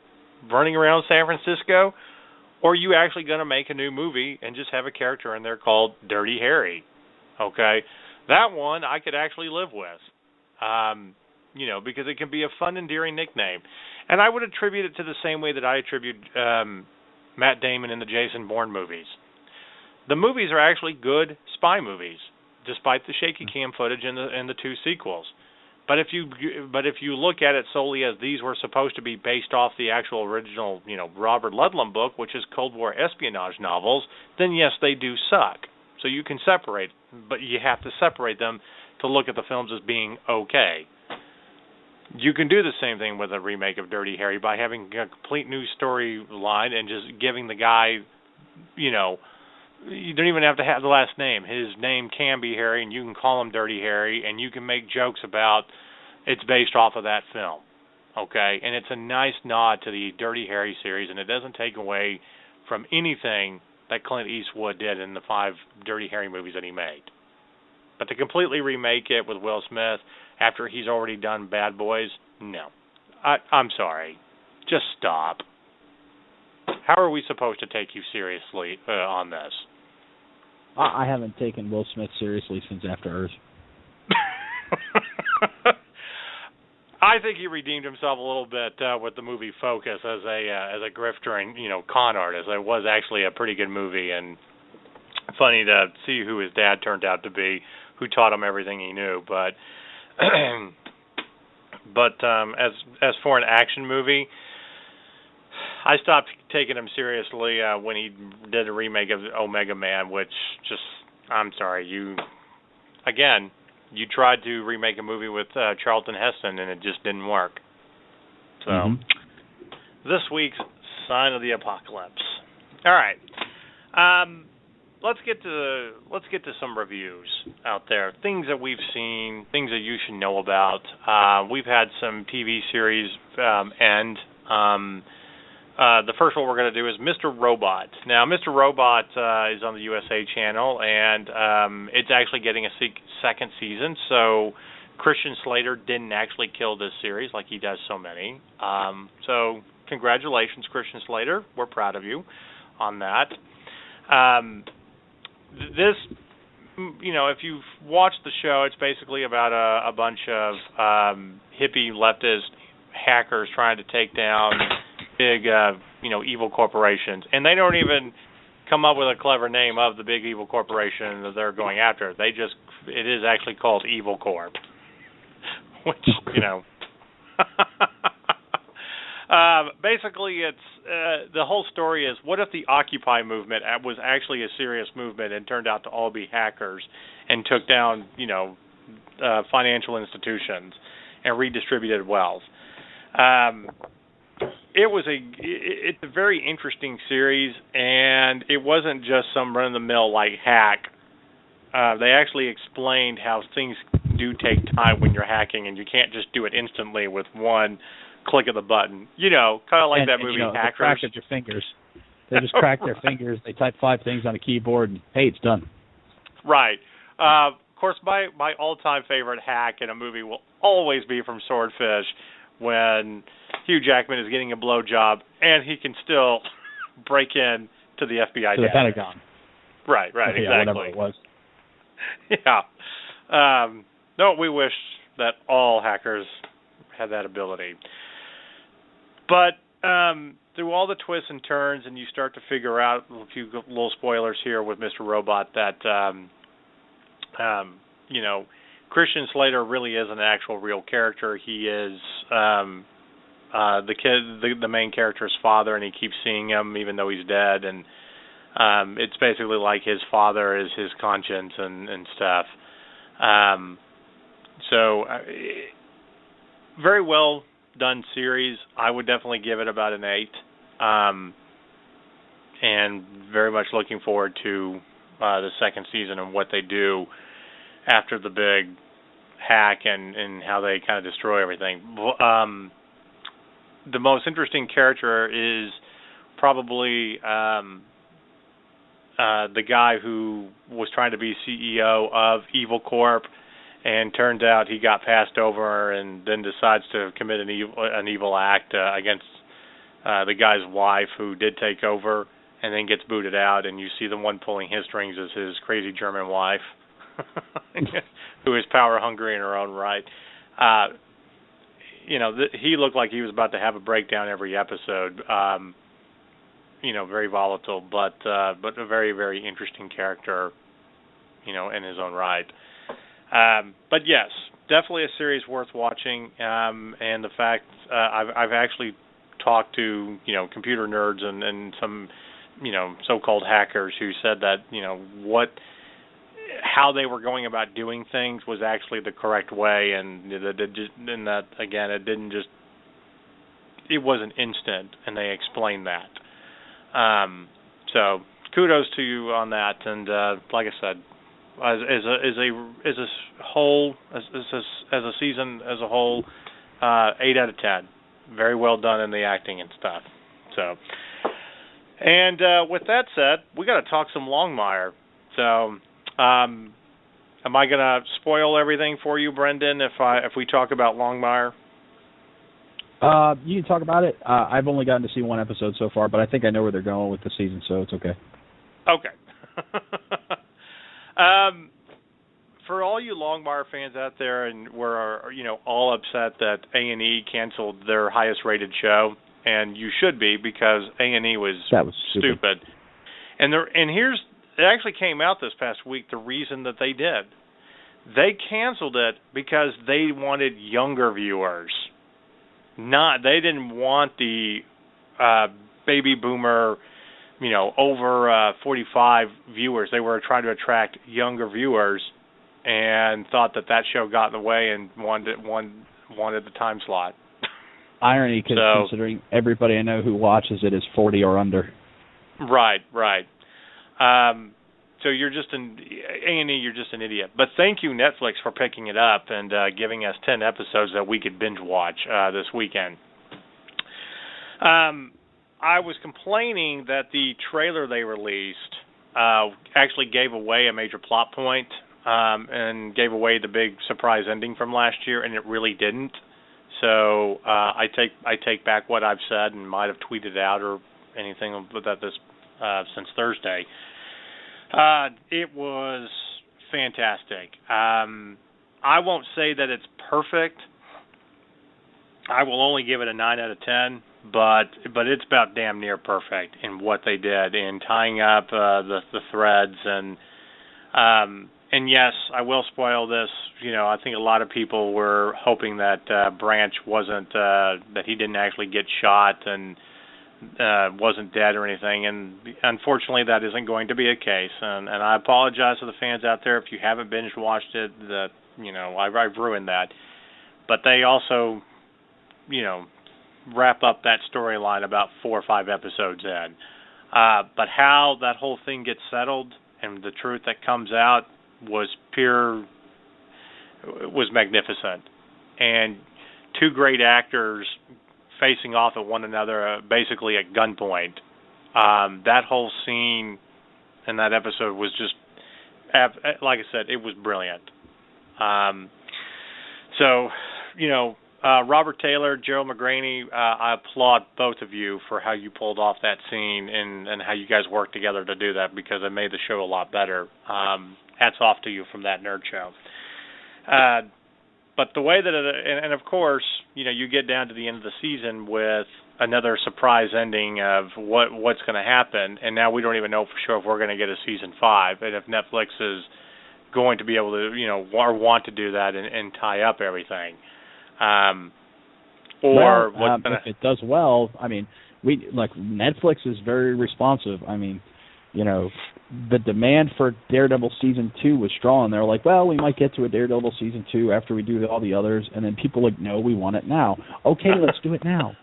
running around San Francisco? Or are you actually going to make a new movie and just have a character in there called Dirty Harry? Okay? That one I could actually live with. You know, because it can be a fun, endearing nickname. And I would attribute it to the same way that I attribute Matt Damon in the Jason Bourne movies. The movies are actually good spy movies, despite the shaky cam footage in the two sequels. But if you look at it solely as these were supposed to be based off the actual original, you know, Robert Ludlum book, which is Cold War espionage novels, then yes, they do suck. So you can separate, but you have to separate them to look at the films as being okay. You can do the same thing with a remake of Dirty Harry by having a complete new storyline and just giving the guy, you know, you don't even have to have the last name. His name can be Harry, and you can call him Dirty Harry, and you can make jokes about it's based off of that film, okay? And it's a nice nod to the Dirty Harry series, and it doesn't take away from anything that Clint Eastwood did in the 5 Dirty Harry movies that he made. But to completely remake it with Will Smith after he's already done Bad Boys, no. I'm sorry. Just stop. How are we supposed to take you seriously on this? I haven't taken Will Smith seriously since After Earth. I think he redeemed himself a little bit with the movie Focus as a grifter and, you know, con artist. It was actually a pretty good movie, and funny to see who his dad turned out to be, who taught him everything he knew. But as for an action movie, I stopped taking him seriously when he did a remake of Omega Man, which just, I'm sorry, you tried to remake a movie with Charlton Heston and it just didn't work. So, This week's Sign of the Apocalypse. All right. Let's get to some reviews out there. Things that we've seen, things that you should know about. We've had some TV series end. The first one we're going to do is Mr. Robot. Now, Mr. Robot is on the USA channel, and it's actually getting a second season, so Christian Slater didn't actually kill this series like he does so many. So congratulations, Christian Slater. We're proud of you on that. This, you know, if you've watched the show, it's basically about a bunch of hippie leftist hackers trying to take down big, evil corporations. And they don't even come up with a clever name of the big evil corporation that they're going after. It is actually called Evil Corp. Which, you know. Basically, it's the whole story is, what if the Occupy movement was actually a serious movement and turned out to all be hackers and took down, financial institutions and redistributed wealth? It's a very interesting series, and it wasn't just some run-of-the-mill hack. They actually explained how things do take time when you're hacking, and you can't just do it instantly with one click of the button. Kind of like that movie Hackers. The crack of your fingers. They just crack their fingers. They type 5 things on a keyboard, and hey, it's done. Right. Of course, my all-time favorite hack in a movie will always be from Swordfish, when Hugh Jackman is getting a blowjob and he can still break in to the FBI to the Pentagon. Right, exactly. Yeah, whatever it was. Yeah. No, we wish that all hackers had that ability. But through all the twists and turns, and you start to figure out a few little spoilers here with Mr. Robot that, Christian Slater really is an actual real character. He is the main character's father, and he keeps seeing him even though he's dead. And it's basically like his father is his conscience and stuff. Very well done series. I would definitely give it about an 8. And very much looking forward to the second season and what they do after the big hack and how they kind of destroy everything. the most interesting character is probably the guy who was trying to be CEO of Evil Corp, and turns out he got passed over and then decides to commit an evil act against the guy's wife who did take over, and then gets booted out, and you see the one pulling his strings is his crazy German wife, who is power hungry in her own right. He looked like he was about to have a breakdown every episode. Very volatile, but a very, very interesting character, in his own right. But yes, definitely a series worth watching. And the fact I've actually talked to computer nerds and some so-called hackers who said that how they were going about doing things was actually the correct way, and that again, it wasn't instant, and they explained that. So kudos to you on that, and like I said, as a whole, as a season as a whole, 8 out of 10. Very well done in the acting and stuff. So, and with that said, we got to talk some Longmire. So, am I going to spoil everything for you, Brendan, if we talk about Longmire? You can talk about it. I've only gotten to see one episode so far, but I think I know where they're going with the season, so it's okay. Okay. For all you Longmire fans out there, and we're all upset that A&E canceled their highest-rated show, and you should be, because A&E was stupid. And it actually came out this past week the reason that they did. They canceled it because they wanted younger viewers. They didn't want the baby boomer, over 45 viewers. They were trying to attract younger viewers, and thought that show got in the way and wanted the time slot. Irony, considering everybody I know who watches it is 40 or under. Right. So you're just A&E, you're just an idiot. But thank you, Netflix, for picking it up and giving us 10 episodes that we could binge watch this weekend. I was complaining that the trailer they released actually gave away a major plot point and gave away the big surprise ending from last year, and it really didn't. So I take back what I've said and might have tweeted out or anything about this since Thursday. It was fantastic. I won't say that it's perfect. I will only give it a 9 out of 10, but it's about damn near perfect in what they did in tying up the threads and yes, I will spoil this. I think a lot of people were hoping that Branch wasn't that he didn't actually get shot and wasn't dead or anything, and unfortunately that isn't going to be a case, and I apologize to the fans out there if you haven't binge watched it, that I've ruined that, but they also wrap up that storyline about 4 or 5 episodes in, but how that whole thing gets settled and the truth that comes out was magnificent, and 2 great actors facing off at one another, basically at gunpoint. That whole scene in that episode was just, like I said, it was brilliant. Robert Taylor, Gerald McGraney, I applaud both of you for how you pulled off that scene and how you guys worked together to do that, because it made the show a lot better. Hats off to you from that nerd show. But the way that and of course, you get down to the end of the season with another surprise ending of what's going to happen, and now we don't even know for sure if we're going to get a season 5, and if Netflix is going to be able to, or want to do that and tie up everything. If it does well, Netflix is very responsive. The demand for Daredevil Season 2 was strong. They're like, well, we might get to a Daredevil Season 2 after we do all the others, and then people are like, no, we want it now. Okay, let's do it now.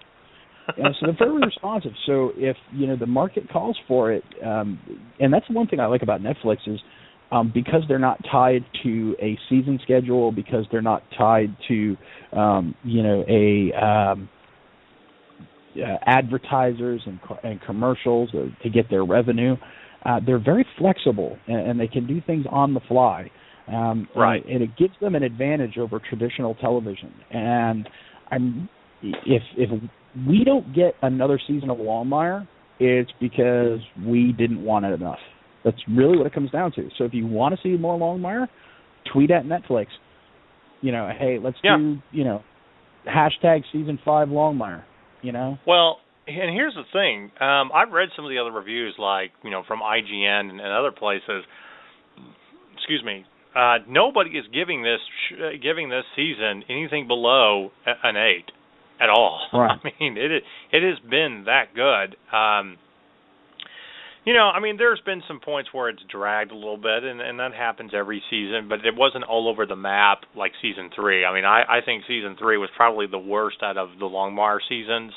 So they're very responsive. So if, the market calls for it, and that's one thing I like about Netflix is because they're not tied to a season schedule, because they're not tied to, advertisers and commercials to get their revenue. They're very flexible, and they can do things on the fly. Right. And it gives them an advantage over traditional television. And if we don't get another season of Longmire, it's because we didn't want it enough. That's really what it comes down to. So if you want to see more Longmire, tweet at Netflix. Hey, let's do, hashtag season 5 Longmire, Well, and here's the thing. I've read some of the other reviews, like, from IGN and other places. Excuse me. Nobody is giving this season anything below an 8 at all. Right. I mean, it has been that good. There's been some points where it's dragged a little bit, and that happens every season, but it wasn't all over the map like Season 3. I mean, I think Season 3 was probably the worst out of the Longmire seasons,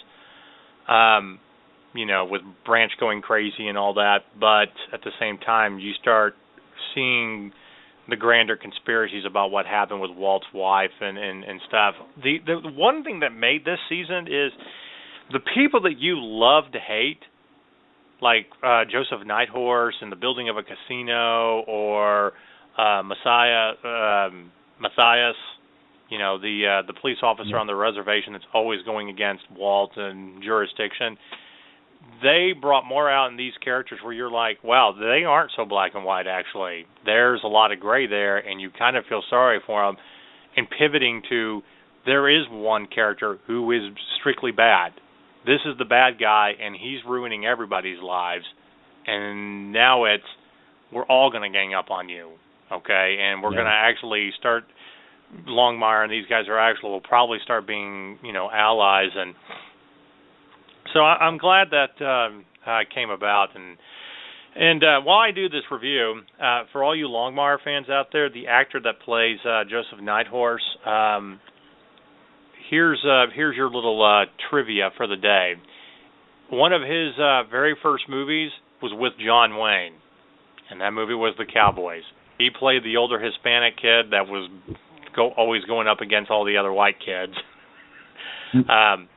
with Branch going crazy and all that, but at the same time, you start seeing the grander conspiracies about what happened with Walt's wife and stuff. The one thing that made this season is the people that you love to hate, like Joseph Nighthorse in The Building of a Casino, or Matthias, the police officer on the reservation that's always going against Walt and jurisdiction. They brought more out in these characters where you're like, wow, they aren't so black and white, actually. There's a lot of gray there, and you kind of feel sorry for them. And pivoting to, there is one character who is strictly bad. This is the bad guy, and he's ruining everybody's lives. And now we're all going to gang up on you, okay? And we're going to actually start, Longmire and these guys will probably start being, allies. And so I'm glad that came about. And while I do this review, for all you Longmire fans out there, the actor that plays Joseph Nighthorse, here's your little trivia for the day. One of his very first movies was with John Wayne, and that movie was The Cowboys. He played the older Hispanic kid that was always going up against all the other white kids.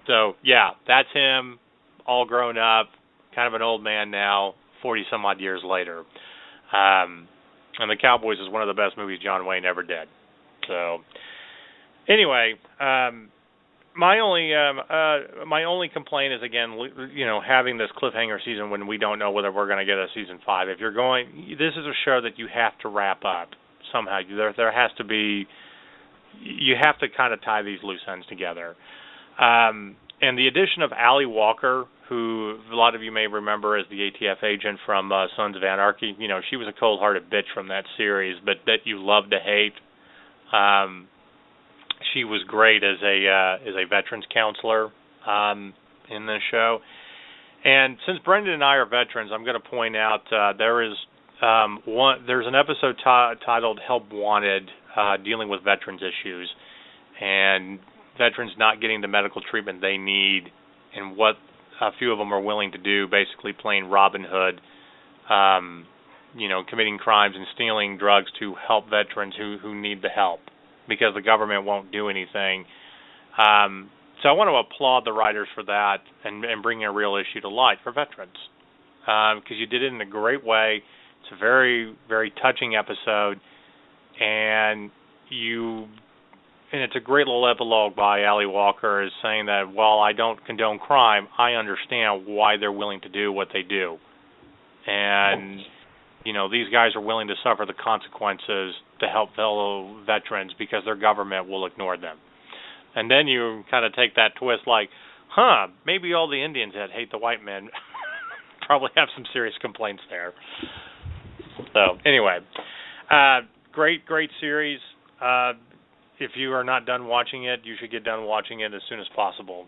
So, yeah, that's him, all grown up, kind of an old man now, 40-some-odd years later. And The Cowboys is one of the best movies John Wayne ever did. So, anyway, my only complaint is, again, having this cliffhanger season when we don't know whether we're going to get a season 5. If you're going, this is a show that you have to wrap up somehow. There has to be, you have to kind of tie these loose ends together. And the addition of Allie Walker, who a lot of you may remember as the ATF agent from Sons of Anarchy, she was a cold-hearted bitch from that series, but that you love to hate. She was great as a veterans counselor in this show. And since Brendan and I are veterans, I'm going to point out there's an episode titled "Help Wanted," dealing with veterans issues and veterans not getting the medical treatment they need, and what a few of them are willing to do, basically playing Robin Hood, committing crimes and stealing drugs to help veterans who need the help, because the government won't do anything. So I want to applaud the writers for that and bringing a real issue to light for veterans, because you did it in a great way. It's a very, very touching episode, and it's a great little epilogue by Allie Walker, is saying that while I don't condone crime, I understand why they're willing to do what they do. And, these guys are willing to suffer the consequences to help fellow veterans because their government will ignore them. And then you kind of take that twist like, maybe all the Indians that hate the white men probably have some serious complaints there. So, anyway, great series. If you are not done watching it, you should get done watching it as soon as possible.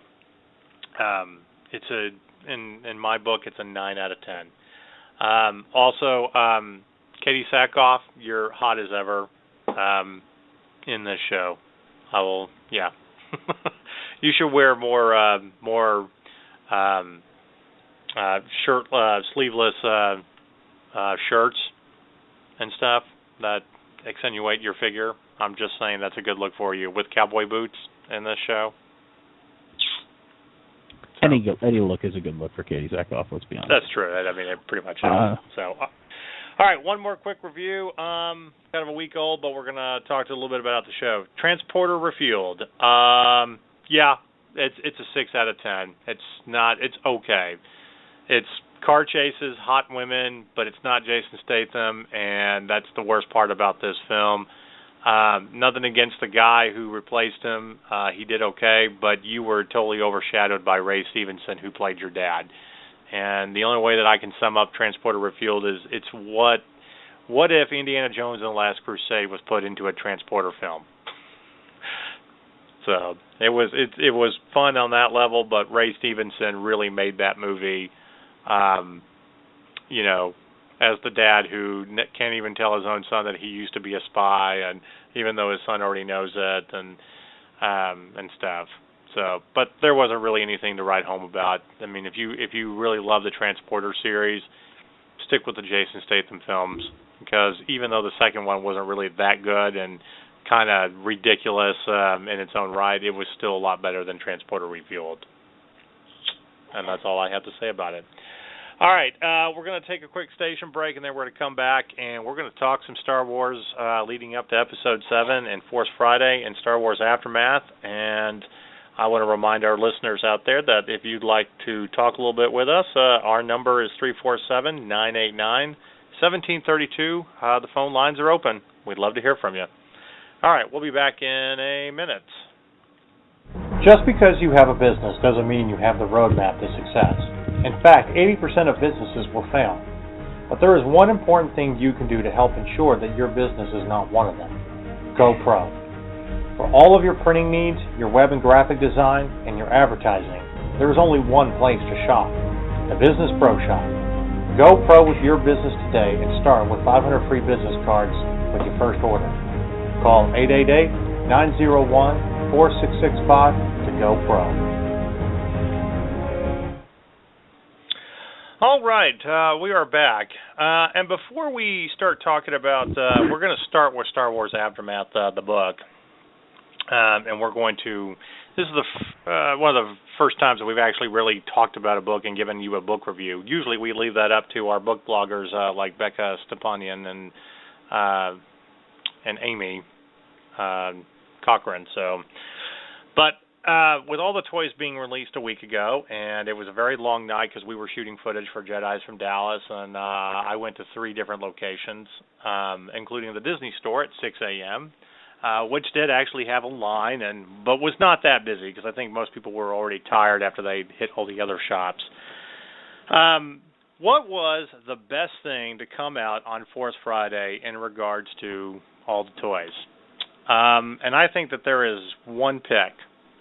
In my book, it's a 9 out of 10. Also, Katie Sackhoff, you're hot as ever in this show. You should wear more sleeveless shirts and stuff that accentuate your figure. I'm just saying that's a good look for you, with cowboy boots in this show. So. Any look is a good look for Katie Sackhoff, let's be honest. That's true. I mean, it pretty much is. So, all right, one more quick review. Kind of a week old, but we're going to talk a little bit about the show. Transporter Refueled. Yeah, it's a 6 out of 10. It's okay. It's car chases, hot women, but it's not Jason Statham, and that's the worst part about this film. Nothing against the guy who replaced him. He did okay, but you were totally overshadowed by Ray Stevenson, who played your dad. And the only way that I can sum up Transporter Refueled is it's what if Indiana Jones and the Last Crusade was put into a transporter film? So it was fun on that level, but Ray Stevenson really made that movie, as the dad who can't even tell his own son that he used to be a spy, and even though his son already knows it, and stuff. So, but there wasn't really anything to write home about. I mean, if you really love the Transporter series, stick with the Jason Statham films, because even though the second one wasn't really that good and kind of ridiculous in its own right, it was still a lot better than Transporter Refueled. And that's all I have to say about it. All right, we're going to take a quick station break, and then we're going to come back, and we're going to talk some Star Wars leading up to Episode 7 and Force Friday and Star Wars Aftermath. And I want to remind our listeners out there that if you'd like to talk a little bit with us, our number is 347-989-1732. The phone lines are open. We'd love to hear from you. All right, we'll be back in a minute. Just because you have a business doesn't mean you have the roadmap to success. In fact, 80% of businesses will fail. But there is one important thing you can do to help ensure that your business is not one of them. Go Pro. For all of your printing needs, your web and graphic design, and your advertising, there is only one place to shop, the Business Pro Shop. Go Pro with your business today and start with 500 free business cards with your first order. Call 888-901-4665 to Go Pro. All right, we are back. And before we start talking about, we're going to start with Star Wars Aftermath, the book. And we're going to, this is one of the first times that we've actually really talked about a book and given you a book review. Usually we leave that up to our book bloggers like Becca Stepanian and Amy Cochran. So, but with all the toys being released a week ago, and it was a very long night because we were shooting footage for Jedis from Dallas, and I went to 3 different locations, including the Disney store at 6 a.m., which did actually have a line, but was not that busy because I think most people were already tired after they hit all the other shops. What was the best thing to come out on Force Friday in regards to all the toys? And I think that there is one pick.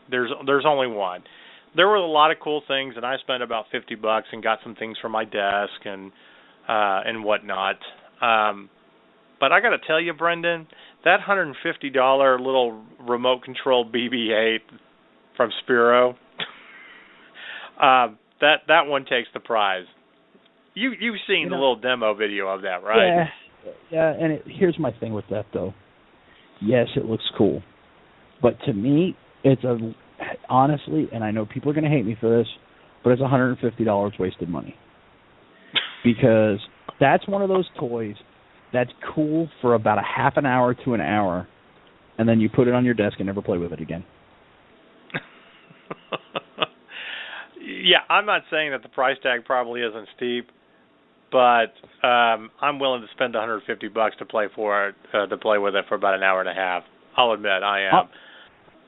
There's only one. There were a lot of cool things, and I spent about $50 and got some things for my desk and whatnot. But I got to tell you, Brendan, that $150 little remote control BB-8 from Spiro, that one takes the prize. You've seen the little demo video of that, right? Yeah. And here's my thing with that though. Yes, it looks cool, but to me, it's honestly, and I know people are going to hate me for this, but it's $150 wasted money because that's one of those toys that's cool for about a half an hour to an hour, and then you put it on your desk and never play with it again. Yeah, I'm not saying that the price tag probably isn't steep, but I'm willing to spend $150 to play with it for about an hour and a half. I'll admit, I am.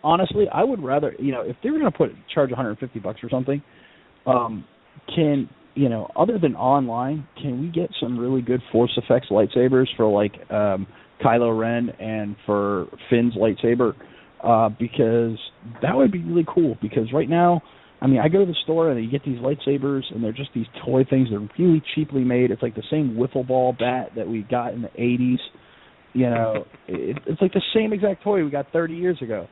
Honestly, I would rather, if they were going to charge $150 for something, other than online, can we get some really good Force Effects lightsabers for like Kylo Ren and for Finn's lightsaber? Because that would be really cool. Because right now, I go to the store and you get these lightsabers and they're just these toy things. They're really cheaply made. It's like the same wiffle ball bat that we got in the 80s. It's like the same exact toy we got 30 years ago.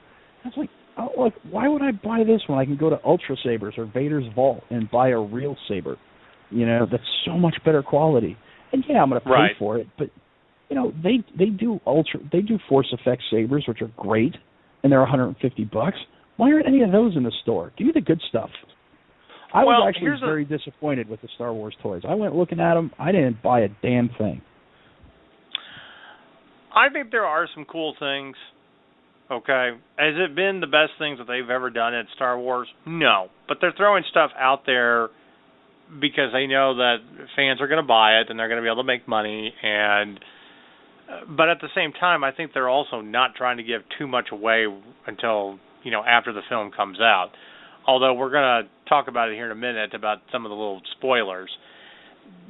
I was like, why would I buy this when I can go to Ultra Sabers or Vader's Vault and buy a real saber? That's so much better quality. And yeah, I'm going to pay for it, but they do Force Effects sabers, which are great, and they're $150. Why aren't any of those in the store? Give me the good stuff. I was actually very disappointed with the Star Wars toys. I went looking at them. I didn't buy a damn thing. I think there are some cool things. Okay. Has it been the best things that they've ever done at Star Wars? No. But they're throwing stuff out there because they know that fans are going to buy it and they're going to be able to make money. But at the same time, I think they're also not trying to give too much away until, after the film comes out. Although we're going to talk about it here in a minute about some of the little spoilers.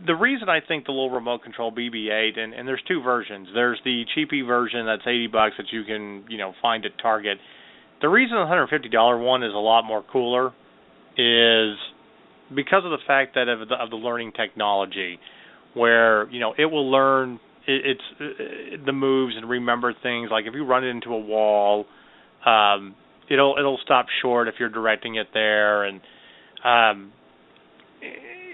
The reason I think the little remote control BB-8, and there's two versions. There's the cheapy version that's $80 that you can, find at Target. The reason the $150 one is a lot more cooler is because of the fact that of the learning technology, where it will learn the moves and remember things. Like if you run it into a wall, it'll stop short if you're directing it there, and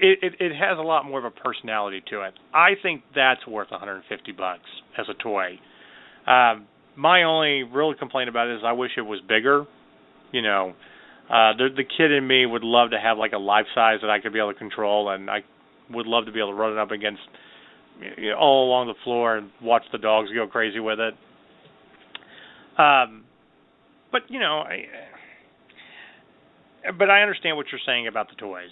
it has a lot more of a personality to it. I think that's worth $150 as a toy. My only real complaint about it is I wish it was bigger. The kid in me would love to have like a life size that I could be able to control, and I would love to be able to run it up against all along the floor and watch the dogs go crazy with it. But I understand what you're saying about the toys.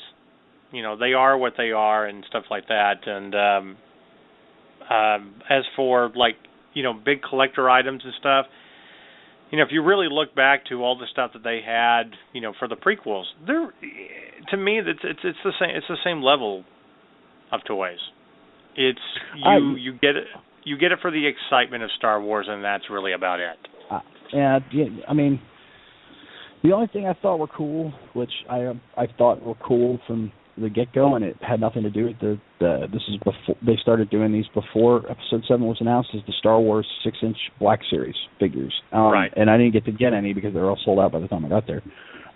They are what they are and stuff like that. And as for big collector items and stuff, if you really look back to all the stuff that they had, for the prequels, to me it's the same. It's the same level of toys. You get it for the excitement of Star Wars, and that's really about it. I mean, the only thing I thought were cool, which I thought were cool from the get-go, and it had nothing to do with this is before they started doing these before Episode 7 was announced, is the Star Wars 6-inch Black Series figures. Right. And I didn't get to get any because they were all sold out by the time I got there.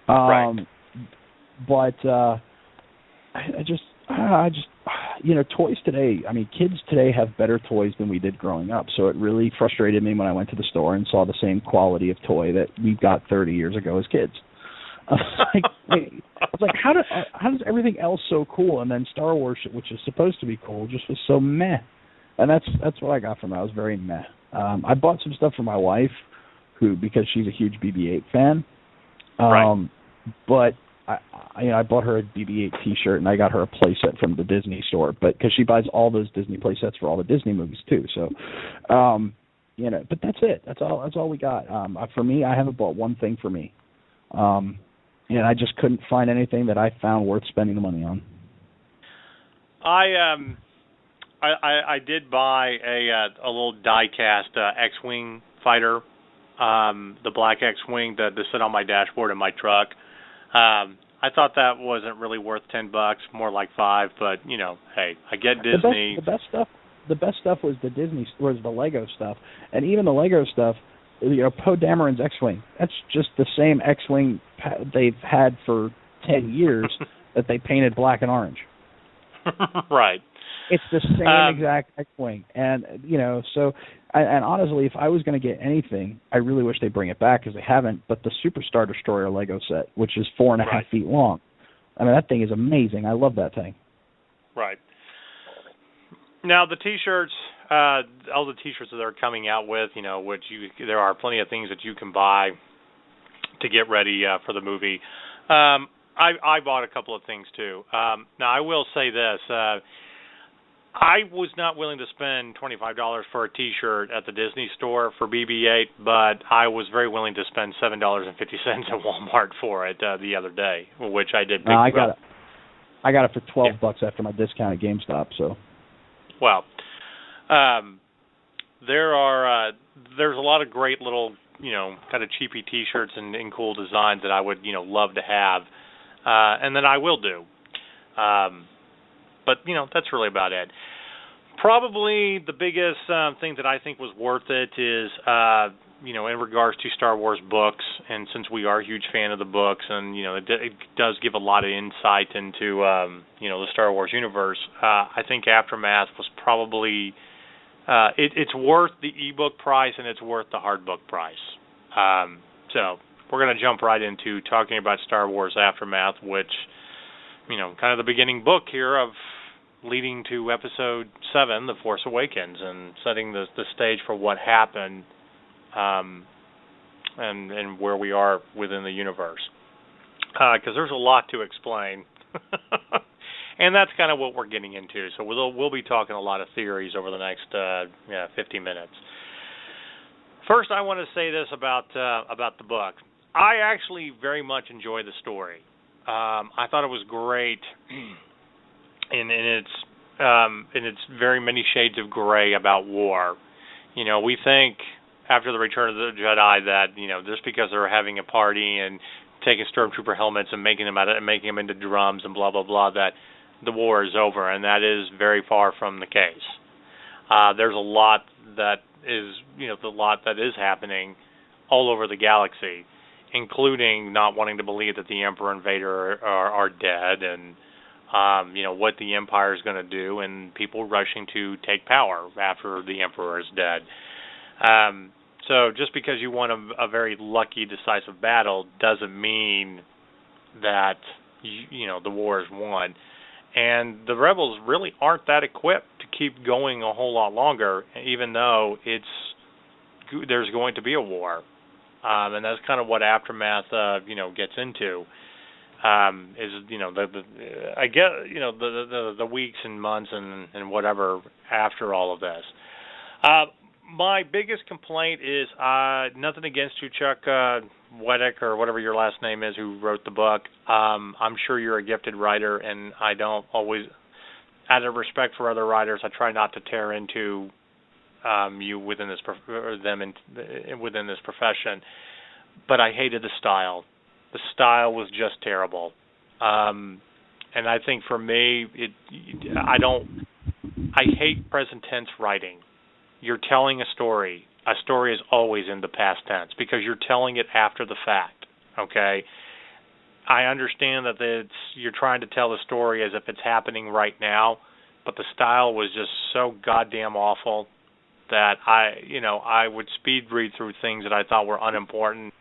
Right. But I just toys today, I mean, kids today have better toys than we did growing up, so it really frustrated me when I went to the store and saw the same quality of toy that we got 30 years ago as kids. I was like, how does everything else so cool, and then Star Wars, which is supposed to be cool, just was so meh. And that's what I got from it. I was very meh. I bought some stuff for my wife, because she's a huge BB-8 fan. Right. But I bought her a BB-8 T-shirt, and I got her a playset from the Disney store, but because she buys all those Disney playsets for all the Disney movies too. So, but that's it. That's all we got. For me, I haven't bought one thing for me. And I just couldn't find anything that I found worth spending the money on. I did buy a little die-cast X-Wing fighter, the black X-Wing that sit on my dashboard in my truck. I thought that wasn't really worth $10, more like $5. But hey, I get Disney. The best stuff was the Lego stuff, and even the Lego stuff. Poe Dameron's X-Wing. That's just the same X-Wing they've had for 10 years that they painted black and orange. Right. It's the same exact X-Wing. And, and honestly, if I was going to get anything, I really wish they'd bring it back because they haven't, but the Super Star Destroyer Lego set, which is 4.5 feet long. I mean, that thing is amazing. I love that thing. Right. Now, the T-shirts, all the T-shirts that they're coming out with, there are plenty of things that you can buy to get ready for the movie. I bought a couple of things, too. Now, I will say this. I was not willing to spend $25 for a T-shirt at the Disney store for BB-8, but I was very willing to spend $7.50 at Walmart for it the other day, which I did pick up. I got it for $12 after my discount at GameStop, so... Well, there's a lot of great little, kind of cheapy T-shirts and cool designs that I would, love to have, and that I will do. But, that's really about it. Probably the biggest thing that I think was worth it is, in regards to Star Wars books, and since we are a huge fan of the books, and, it does give a lot of insight into, the Star Wars universe, I think Aftermath was probably, it's worth the ebook price, and it's worth the hard book price. So we're going to jump right into talking about Star Wars Aftermath, which kind of the beginning book here of leading to Episode 7, The Force Awakens, and setting the stage for what happened and where we are within the universe. Because there's a lot to explain. And that's kind of what we're getting into. So we'll be talking a lot of theories over the next 50 minutes. First, I want to say this about the book. I actually very much enjoyed the story. I thought it was great in its very many shades of gray about war. We think after the Return of the Jedi that just because they're having a party and taking stormtrooper helmets and making them into drums and blah blah blah, that the war is over, and that is very far from the case. There's a lot that is happening all over the galaxy, including not wanting to believe that the Emperor and Vader are dead, and what the Empire is going to do, and people rushing to take power after the Emperor is dead. So just because you won a very lucky, decisive battle doesn't mean that the war is won. And the rebels really aren't that equipped to keep going a whole lot longer, even though there's going to be a war. And that's kind of what Aftermath gets into. The weeks and months and whatever after all of this. My biggest complaint is nothing against you, Chuck Weddick, or whatever your last name is, who wrote the book. I'm sure you're a gifted writer, and I don't always, out of respect for other writers, I try not to tear into you within this within this profession. But I hated the style. The style was just terrible, and I think for me, I hate present tense writing. You're telling a story. A story is always in the past tense because you're telling it after the fact, okay? I understand that you're trying to tell the story as if it's happening right now, but the style was just so goddamn awful that I would speed read through things that I thought were unimportant,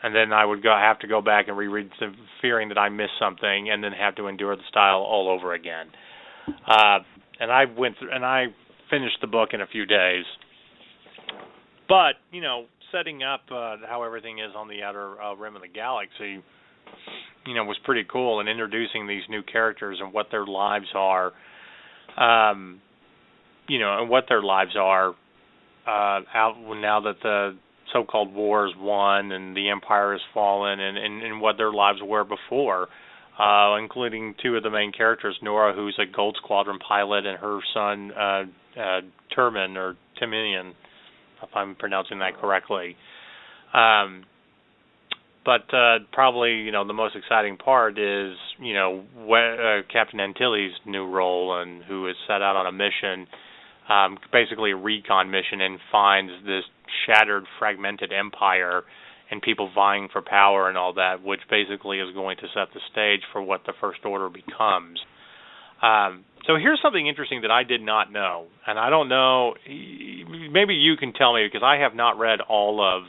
and then I would have to go back and reread, fearing that I missed something, and then have to endure the style all over again. And I finished the book in a few days. But, setting up how everything is on the outer rim of the galaxy, was pretty cool, and introducing these new characters and what their lives are, and what their lives are out now that the so-called war is won and the Empire has fallen, and what their lives were before, including two of the main characters, Nora, who's a Gold Squadron pilot, and her son, Termin, or Timinian, if I'm pronouncing that correctly. But probably, the most exciting part is, Captain Antilles' new role, and who is set out on a mission, basically a recon mission, and finds this shattered, fragmented empire and people vying for power and all that, which basically is going to set the stage for what the First Order becomes. So here's something interesting that I did not know, and I don't know, maybe you can tell me, because I have not read all of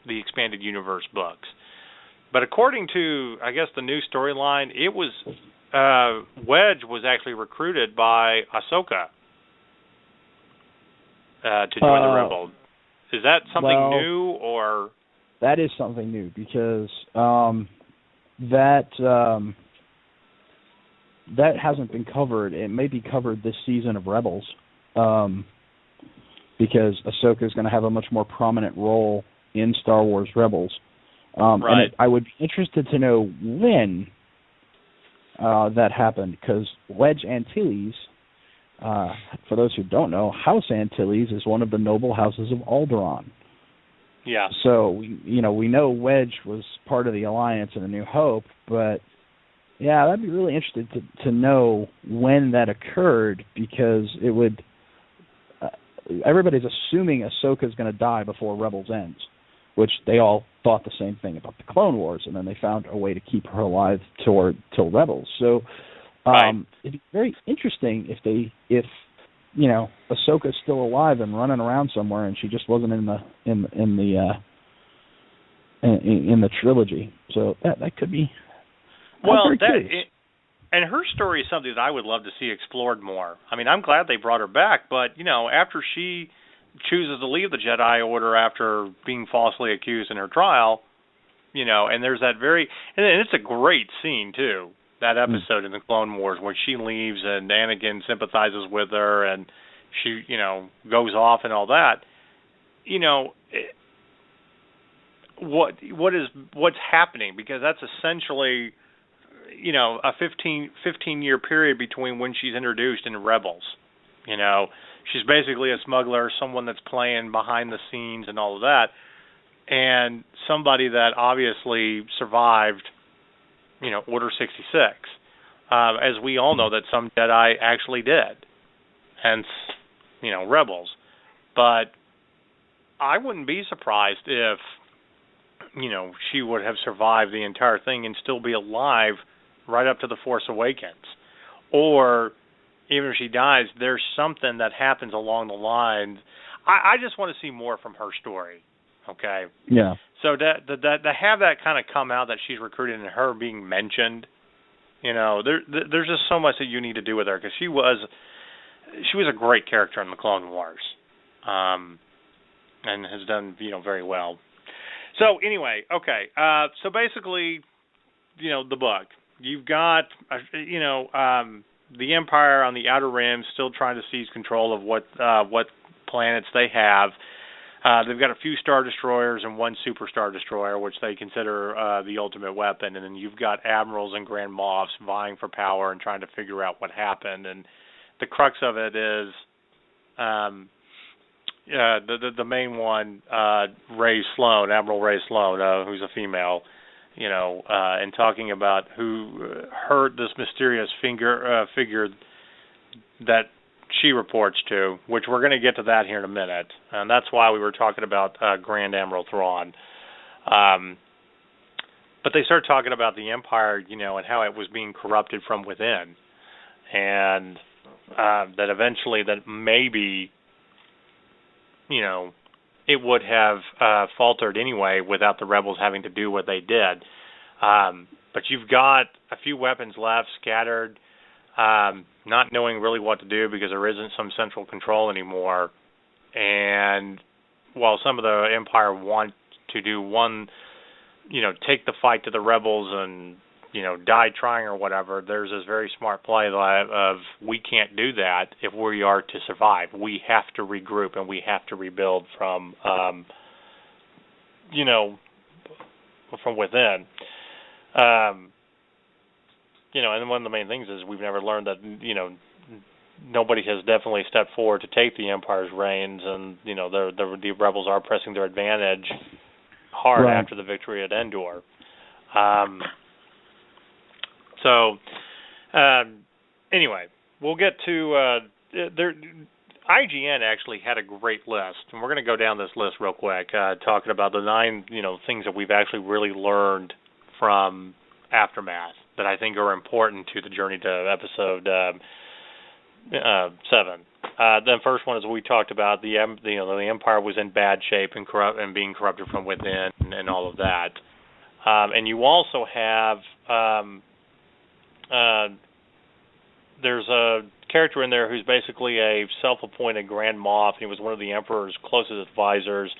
the Expanded Universe books. But according to, I guess, the new storyline, it was, Wedge was actually recruited by Ahsoka to join the Rebels. Is that something new, or? That is something new, because that hasn't been covered. It may be covered this season of Rebels, because Ahsoka is going to have a much more prominent role in Star Wars Rebels. Right. And I would be interested to know when that happened, because Wedge Antilles, for those who don't know, House Antilles is one of the noble houses of Alderaan. Yeah. So we know Wedge was part of the Alliance in A New Hope, but yeah, I'd be really interested to know when that occurred, because it would. Everybody's assuming Ahsoka's going to die before Rebels ends, which they all thought the same thing about the Clone Wars, and then they found a way to keep her alive till Rebels. So right. It'd be very interesting if Ahsoka's still alive and running around somewhere, and she just wasn't in the trilogy. So that could be. Well, And her story is something that I would love to see explored more. I mean, I'm glad they brought her back, but, you know, after she chooses to leave the Jedi Order after being falsely accused in her trial, you know, and there's that and it's a great scene, too, that episode in the Clone Wars when she leaves and Anakin sympathizes with her and she, you know, goes off and all that. You know, what's happening? Because that's essentially, you know, a 15-year period between when she's introduced in Rebels. You know, she's basically a smuggler, someone that's playing behind the scenes and all of that, and somebody that obviously survived, you know, Order 66. As we all know that some Jedi actually did, hence, you know, Rebels. But I wouldn't be surprised if, you know, she would have survived the entire thing and still be alive right up to The Force Awakens. Or even if she dies, there's something that happens along the line. I just want to see more from her story, okay? Yeah. So to have that kind of come out, that she's recruited and her being mentioned, you know, there's just so much that you need to do with her, because she was a great character in the Clone Wars, and has done, you know, very well. So anyway, okay, so basically, you know, the book. You've got, you know, the Empire on the Outer Rim still trying to seize control of what planets they have. They've got a few Star Destroyers and one Super Star Destroyer, which they consider the ultimate weapon. And then you've got Admirals and Grand Moffs vying for power and trying to figure out what happened. And the crux of it is the main one, Admiral Ray Sloan, who's a female, you know, and talking about who hurt this mysterious figure that she reports to, which we're going to get to that here in a minute. And that's why we were talking about Grand Admiral Thrawn. But they start talking about the Empire, you know, and how it was being corrupted from within. And that eventually, that maybe, you know, it would have faltered anyway without the rebels having to do what they did. But you've got a few weapons left, scattered, not knowing really what to do because there isn't some central control anymore. And while some of the Empire want to do one, you know, take the fight to the rebels and, you know, die trying or whatever, there's this very smart play of we can't do that if we are to survive. We have to regroup and we have to rebuild from, you know, from within. You know, and one of the main things is we've never learned that, you know, nobody has definitely stepped forward to take the Empire's reins, and, you know, the rebels are pressing their advantage hard after the victory at Endor. Anyway, we'll get to IGN actually had a great list, and we're going to go down this list real quick, talking about the 9, you know, things that we've actually really learned from Aftermath that I think are important to the journey to episode 7. The first one is we talked about the Empire was in bad shape and corrupt and being corrupted from within and all of that. And you also have there's a character in there who's basically a self-appointed Grand Moff. He was one of the Emperor's closest advisors,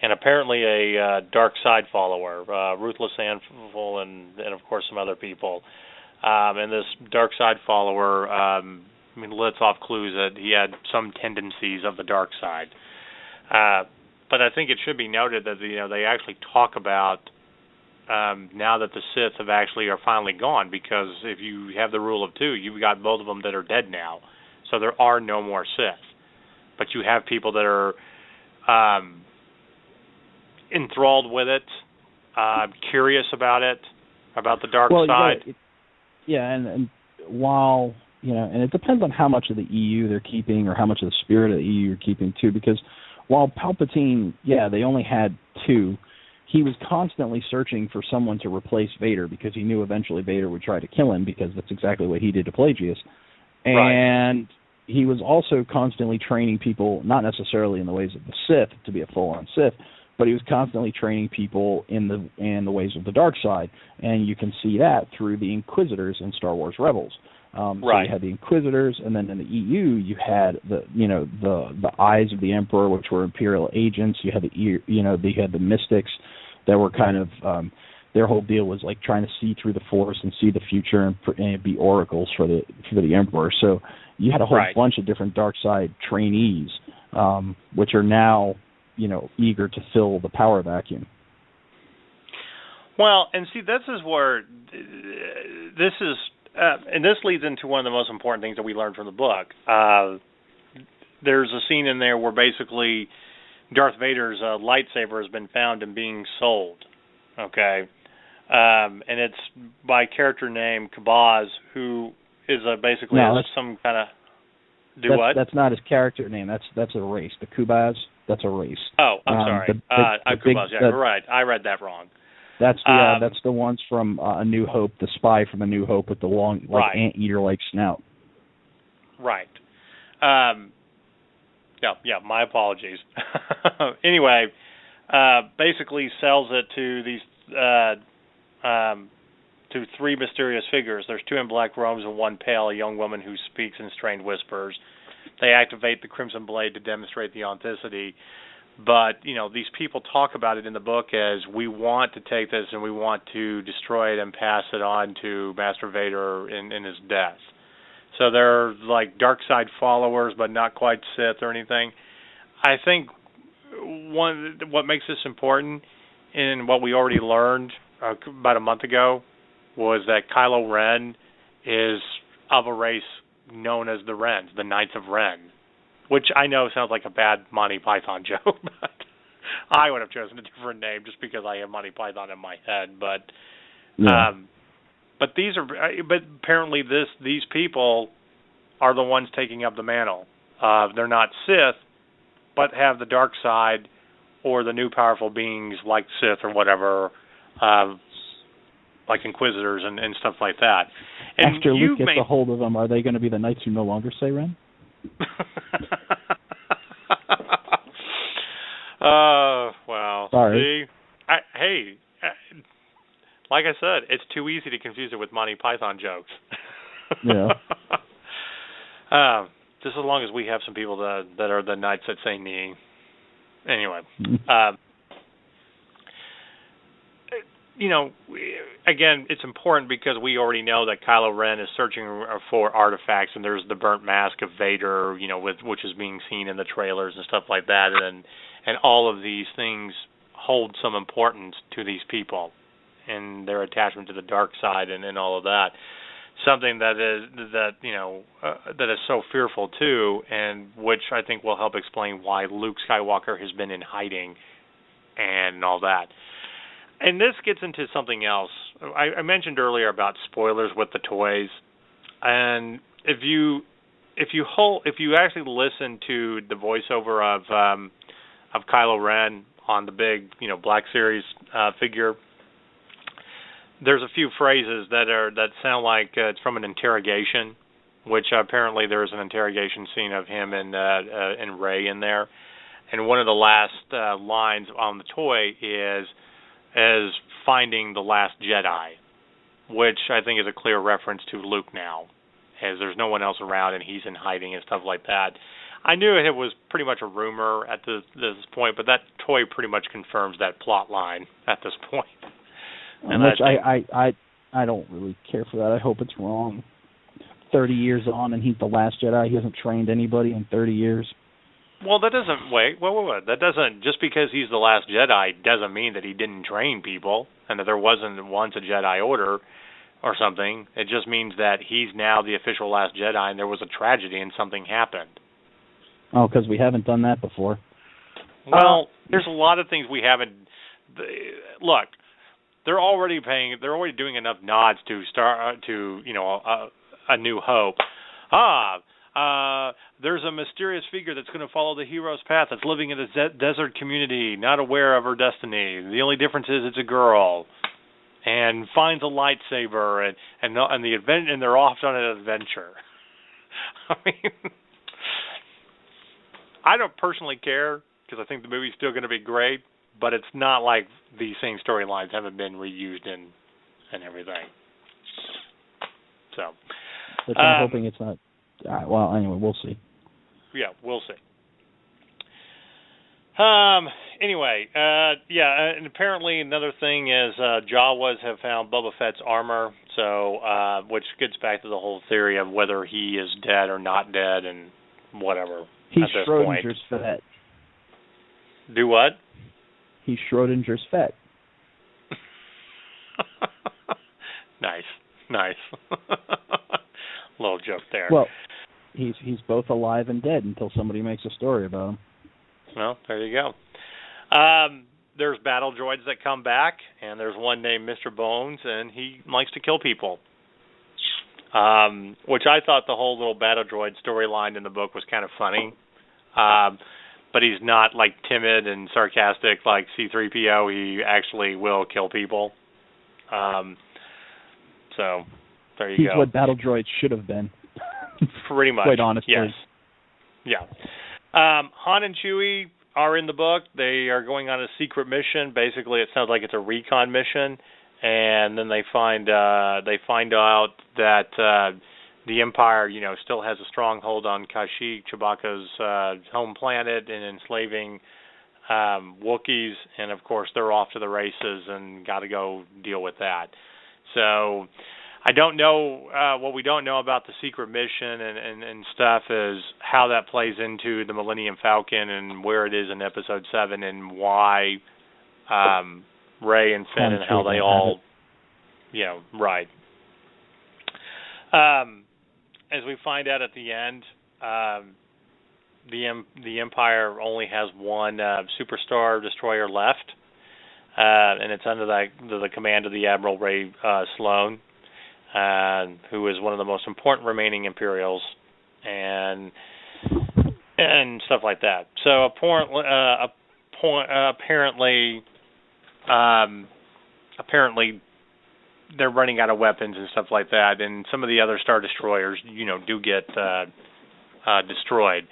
and apparently a dark side follower, Ruthless Handful, and of course some other people. And this dark side follower, lets off clues that he had some tendencies of the dark side. But I think it should be noted that they actually talk about now that the Sith are finally gone, because if you have the rule of 2, you've got both of them that are dead now, so there are no more Sith. But you have people that are enthralled with it, curious about it, about the dark side. And while and it depends on how much of the EU they're keeping or how much of the spirit of the EU you're keeping too, because while Palpatine, they only had 2, he was constantly searching for someone to replace Vader because he knew eventually Vader would try to kill him, because that's exactly what he did to Plagueis. And he was also constantly training people, not necessarily in the ways of the Sith to be a full-on Sith, but he was constantly training people in the ways of the dark side, and you can see that through the Inquisitors in Star Wars Rebels. So you had the Inquisitors, and then in the EU you had the Eyes of the Emperor, which were Imperial agents. You had they had the Mystics that were kind of their whole deal was like trying to see through the Force and see the future and be oracles for the Emperor. So you had a whole bunch of different dark side trainees, which are now eager to fill the power vacuum. Well, and see, this is where this is, and this leads into one of the most important things that we learned from the book. There's a scene in there where basically Darth Vader's lightsaber has been found and being sold. Okay, and it's by a character named Kabaz, who is basically some kind of what? That's not his character name. That's a race. The Kubaz. That's a race. Oh, I'm sorry. Kubaz. Yeah, you're right. I read that wrong. That's the ones from A New Hope, the spy from A New Hope with the long, anteater-like snout. Right. Yeah. My apologies. Anyway, basically sells it to these to three mysterious figures. There's two in black robes and one pale, a young woman who speaks in strained whispers. They activate the Crimson Blade to demonstrate the authenticity. But, these people talk about it in the book as we want to take this and we want to destroy it and pass it on to Master Vader in his death. So they're like dark side followers, but not quite Sith or anything. I think what makes this important, and what we already learned about a month ago, was that Kylo Ren is of a race known as the Wrens, the Knights of Ren, which I know sounds like a bad Monty Python joke, but I would have chosen a different name just because I have Monty Python in my head. But but apparently these people are the ones taking up the mantle. They're not Sith, but have the dark side or the new powerful beings like Sith or whatever, like Inquisitors and stuff like that. And after Luke gets a hold of them, are they going to be the Knights who no longer say Ren? Well, sorry. See, like I said, it's too easy to confuse it with Monty Python jokes. Yeah. Just as long as we have some people that are the Knights that say knee. Anyway, again, it's important because we already know that Kylo Ren is searching for artifacts, and there's the burnt mask of Vader, which is being seen in the trailers and stuff like that, and all of these things hold some importance to these people and their attachment to the dark side and all of that. Something that is so fearful too, and which I think will help explain why Luke Skywalker has been in hiding and all that. And this gets into something else. I mentioned earlier about spoilers with the toys, and if you actually listen to the voiceover of Kylo Ren on the big Black Series figure, there's a few phrases that sound like it's from an interrogation, which apparently there is an interrogation scene of him and Rey in there, and one of the last lines on the toy is finding the last Jedi, which I think is a clear reference to Luke now, as there's no one else around and he's in hiding and stuff like that. I knew it was pretty much a rumor at this point, but that toy pretty much confirms that plot line at this point. And which I don't really care for that. I hope it's wrong. 30 years on and he's the last Jedi. He hasn't trained anybody in 30 years. Well, that doesn't, wait. That doesn't, just because he's the last Jedi doesn't mean that he didn't train people and that there wasn't once a Jedi Order or something. It just means that he's now the official last Jedi and there was a tragedy and something happened. Oh, because we haven't done that before. Well, there's a lot of things we haven't, look, they're already doing enough nods to A New Hope. There's a mysterious figure that's going to follow the hero's path that's living in a desert community, not aware of her destiny. The only difference is it's a girl, and finds a lightsaber, and they're off on an adventure. I mean, I don't personally care because I think the movie's still going to be great. but it's not like these same storylines haven't been reused in and everything. So, but I'm hoping it's not. Well, anyway, we'll see. Yeah, we'll see. Anyway, and apparently another thing is Jawas have found Boba Fett's armor, so which gets back to the whole theory of whether he is dead or not dead and whatever. He's at this Schrodinger's point. Fett. Do what? He's Schrodinger's Fett. Nice. Little joke there. Well, he's both alive and dead until somebody makes a story about him. Well, there you go. There's battle droids that come back, and there's one named Mr. Bones, and he likes to kill people. Which I thought the whole little battle droid storyline in the book was kind of funny. But he's not like timid and sarcastic like C-3PO. He actually will kill people. So there you go. He's what battle droids should have been. Pretty much. Quite honestly. Yes. Yeah. Han and Chewie are in the book. They are going on a secret mission. Basically, it sounds like it's a recon mission, and then they find out that the Empire, still has a stronghold on Kashyyyk, Chewbacca's home planet, and enslaving Wookiees. And of course, they're off to the races and got to go deal with that. So I don't know, what we don't know about the secret mission and stuff is how that plays into the Millennium Falcon and where it is in Episode 7 and why Rey and Finn and how they all, right. As we find out at the end, the Empire only has one Superstar Destroyer left, and it's under the command of the Admiral Ray Sloan. Who is one of the most important remaining Imperials, and stuff like that. So apparently, they're running out of weapons and stuff like that, and some of the other Star Destroyers, do get destroyed.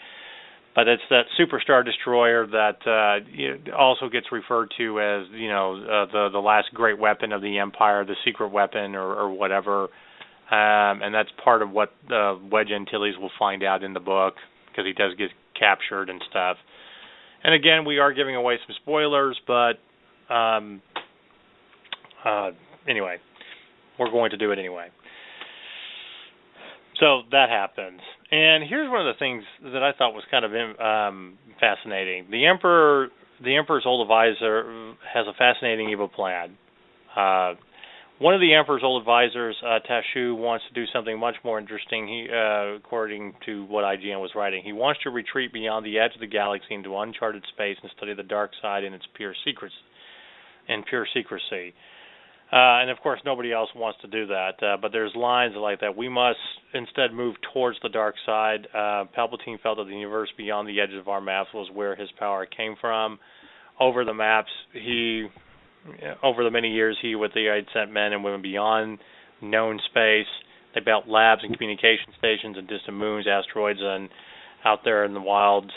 But it's that Superstar Destroyer that also gets referred to as, the last great weapon of the Empire, the secret weapon or whatever. And that's part of what Wedge Antilles will find out in the book, because he does get captured and stuff. And again, we are giving away some spoilers, but anyway, we're going to do it anyway. So that happens. And here's one of the things that I thought was kind of fascinating. The Emperor's old advisor has a fascinating evil plan. One of the Emperor's old advisors, Tashu, wants to do something much more interesting. According to what IGN was writing, he wants to retreat beyond the edge of the galaxy into uncharted space and study the dark side in its pure secrecy. And of course, nobody else wants to do that. But there's lines like that. We must instead move towards the dark side. Palpatine felt that the universe beyond the edges of our maps was where his power came from. Over the maps, over the many years, he with the had sent men and women beyond known space. They built labs and communication stations and distant moons, asteroids, and out there in the wilds.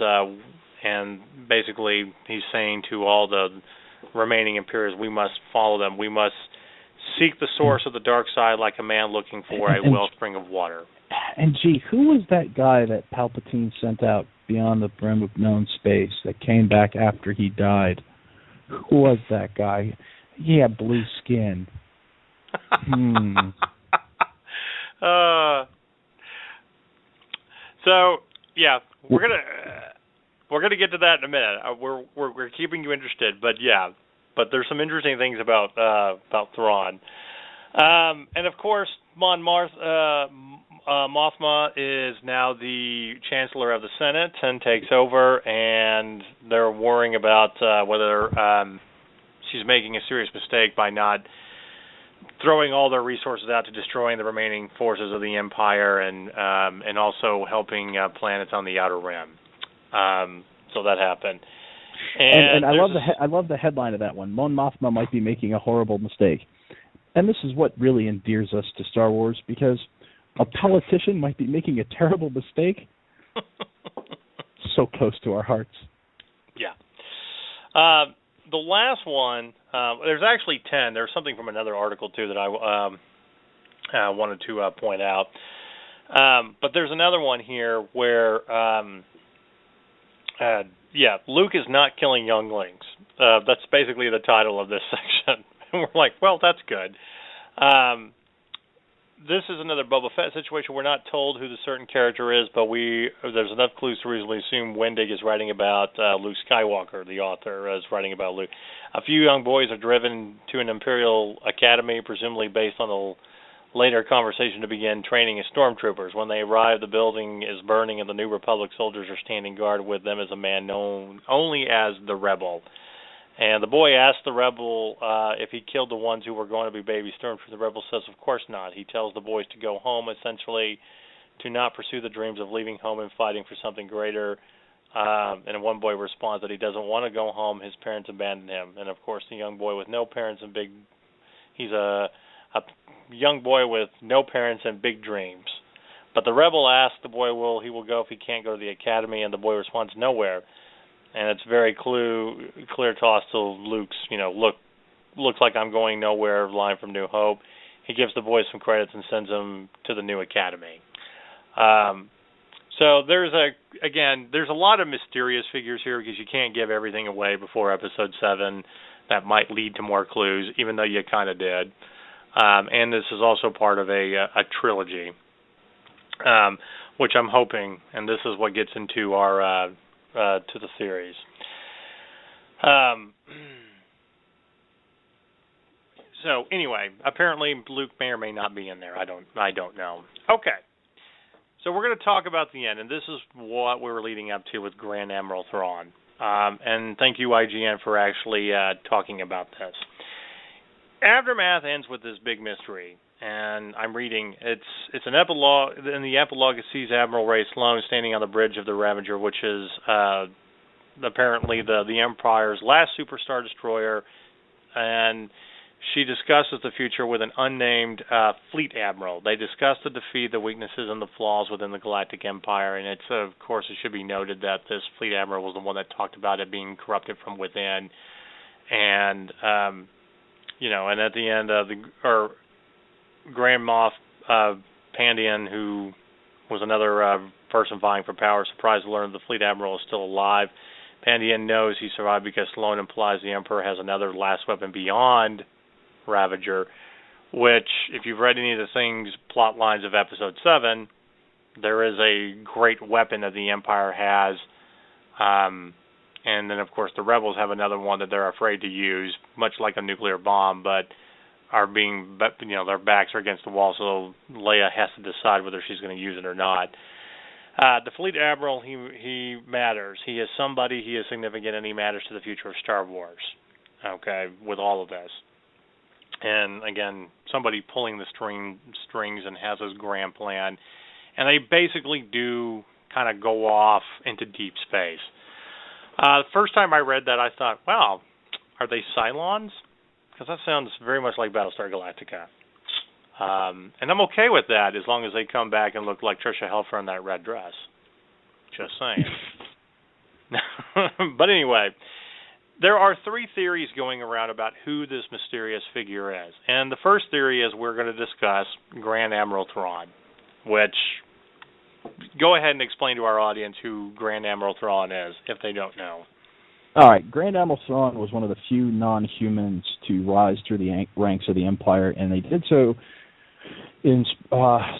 And basically, he's saying to all the remaining Imperials, we must follow them. We must seek the source of the dark side like a man looking for a wellspring of water. And gee, who was that guy that Palpatine sent out beyond the brim of known space that came back after he died? Who was that guy? He had blue skin. So yeah, we're gonna get to that in a minute. We're keeping you interested, but yeah. But there's some interesting things about Thrawn, and of course, Mon Mothma is now the Chancellor of the Senate and takes over, and they're worrying about whether she's making a serious mistake by not throwing all their resources out to destroying the remaining forces of the Empire, and also helping planets on the Outer Rim. So that happened. And I love the headline of that one. Mon Mothma might be making a horrible mistake. And this is what really endears us to Star Wars, because a politician might be making a terrible mistake. So close to our hearts. Yeah. the last one, there's actually 10. There's something from another article, too, that I wanted to point out. But there's another one here where, Luke is not killing younglings. That's basically the title of this section. And we're like, well, that's good. This is another Boba Fett situation. We're not told who the certain character is, but there's enough clues to reasonably assume Wendig is writing about Luke Skywalker. The author is writing about Luke. A few young boys are driven to an Imperial academy, presumably based on a later conversation to begin training as stormtroopers. When they arrive, the building is burning, and the New Republic soldiers are standing guard with them as a man known only as the Rebel. And the boy asks the Rebel if he killed the ones who were going to be baby stormtroopers. The Rebel says, of course not. He tells the boys to go home, essentially to not pursue the dreams of leaving home and fighting for something greater. And one boy responds that he doesn't want to go home. His parents abandoned him. And, of course, the young boy with no parents and he's a young boy with no parents and big dreams. But the Rebel asks the boy he will go if he can't go to the academy, and the boy responds, nowhere. And it's very clear toss to Luke's, looks like I'm going nowhere line from New Hope. He gives the boy some credits and sends him to the new academy. So there's a lot of mysterious figures here because you can't give everything away before Episode 7. That might lead to more clues, even though you kind of did. And this is also part of a trilogy, which I'm hoping, and this is what gets into our to the series. So anyway, apparently Luke may or may not be in there. I don't know. Okay. So we're going to talk about the end, and this is what we were leading up to with Grand Admiral Thrawn. And thank you, IGN, for actually talking about this. Aftermath ends with this big mystery, and I'm reading. It's an epilogue. In the epilogue, it sees Admiral Ray Sloan standing on the bridge of the Ravager, which is apparently the Empire's last superstar destroyer, and she discusses the future with an unnamed fleet admiral. They discuss the defeat, the weaknesses, and the flaws within the Galactic Empire, and it's of course it should be noted that this fleet admiral was the one that talked about it being corrupted from within, and and at the end of Grand Moff Pandian, who was another person vying for power, surprised to learn the fleet admiral is still alive. Pandian knows he survived because Sloan implies the Emperor has another last weapon beyond Ravager, which, if you've read any of the plot lines of Episode 7, there is a great weapon that the Empire has, and then, of course, the Rebels have another one that they're afraid to use, much like a nuclear bomb, but are being, their backs are against the wall, so Leia has to decide whether she's going to use it or not. The fleet admiral, he matters. He is somebody, he is significant, and he matters to the future of Star Wars, okay, with all of this. And, again, somebody pulling the strings and has this grand plan. And they basically do kind of go off into deep space. The first time I read that, I thought, wow, are they Cylons? Because that sounds very much like Battlestar Galactica. And I'm okay with that as long as they come back and look like Tricia Helfer in that red dress. Just saying. But anyway, there are 3 theories going around about who this mysterious figure is. And the first theory is we're going to discuss Grand Admiral Thrawn, which, go ahead and explain to our audience who Grand Admiral Thrawn is, if they don't know. All right, Grand Admiral Thrawn was one of the few non-humans to rise through the ranks of the Empire, and they did so in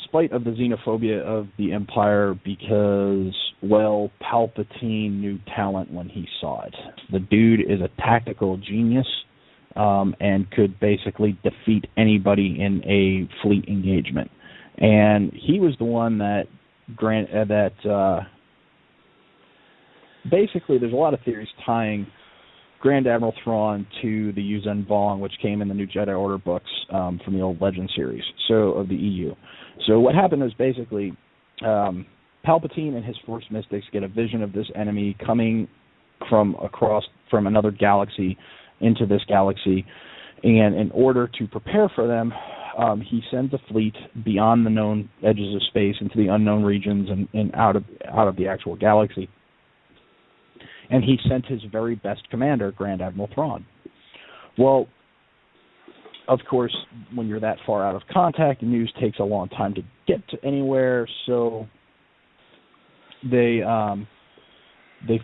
spite of the xenophobia of the Empire because, well, Palpatine knew talent when he saw it. The dude is a tactical genius and could basically defeat anybody in a fleet engagement. And he was the one that basically there's a lot of theories tying Grand Admiral Thrawn to the Yuuzhan Vong, which came in the New Jedi Order books from the old Legend series, so of the EU. So what happened is basically Palpatine and his Force Mystics get a vision of this enemy coming from another galaxy into this galaxy, and in order to prepare for them, he sends a fleet beyond the known edges of space into the unknown regions and out of the actual galaxy. and he sent his very best commander, Grand Admiral Thrawn. Well, of course, when you're that far out of contact, the news takes a long time to get to anywhere, so they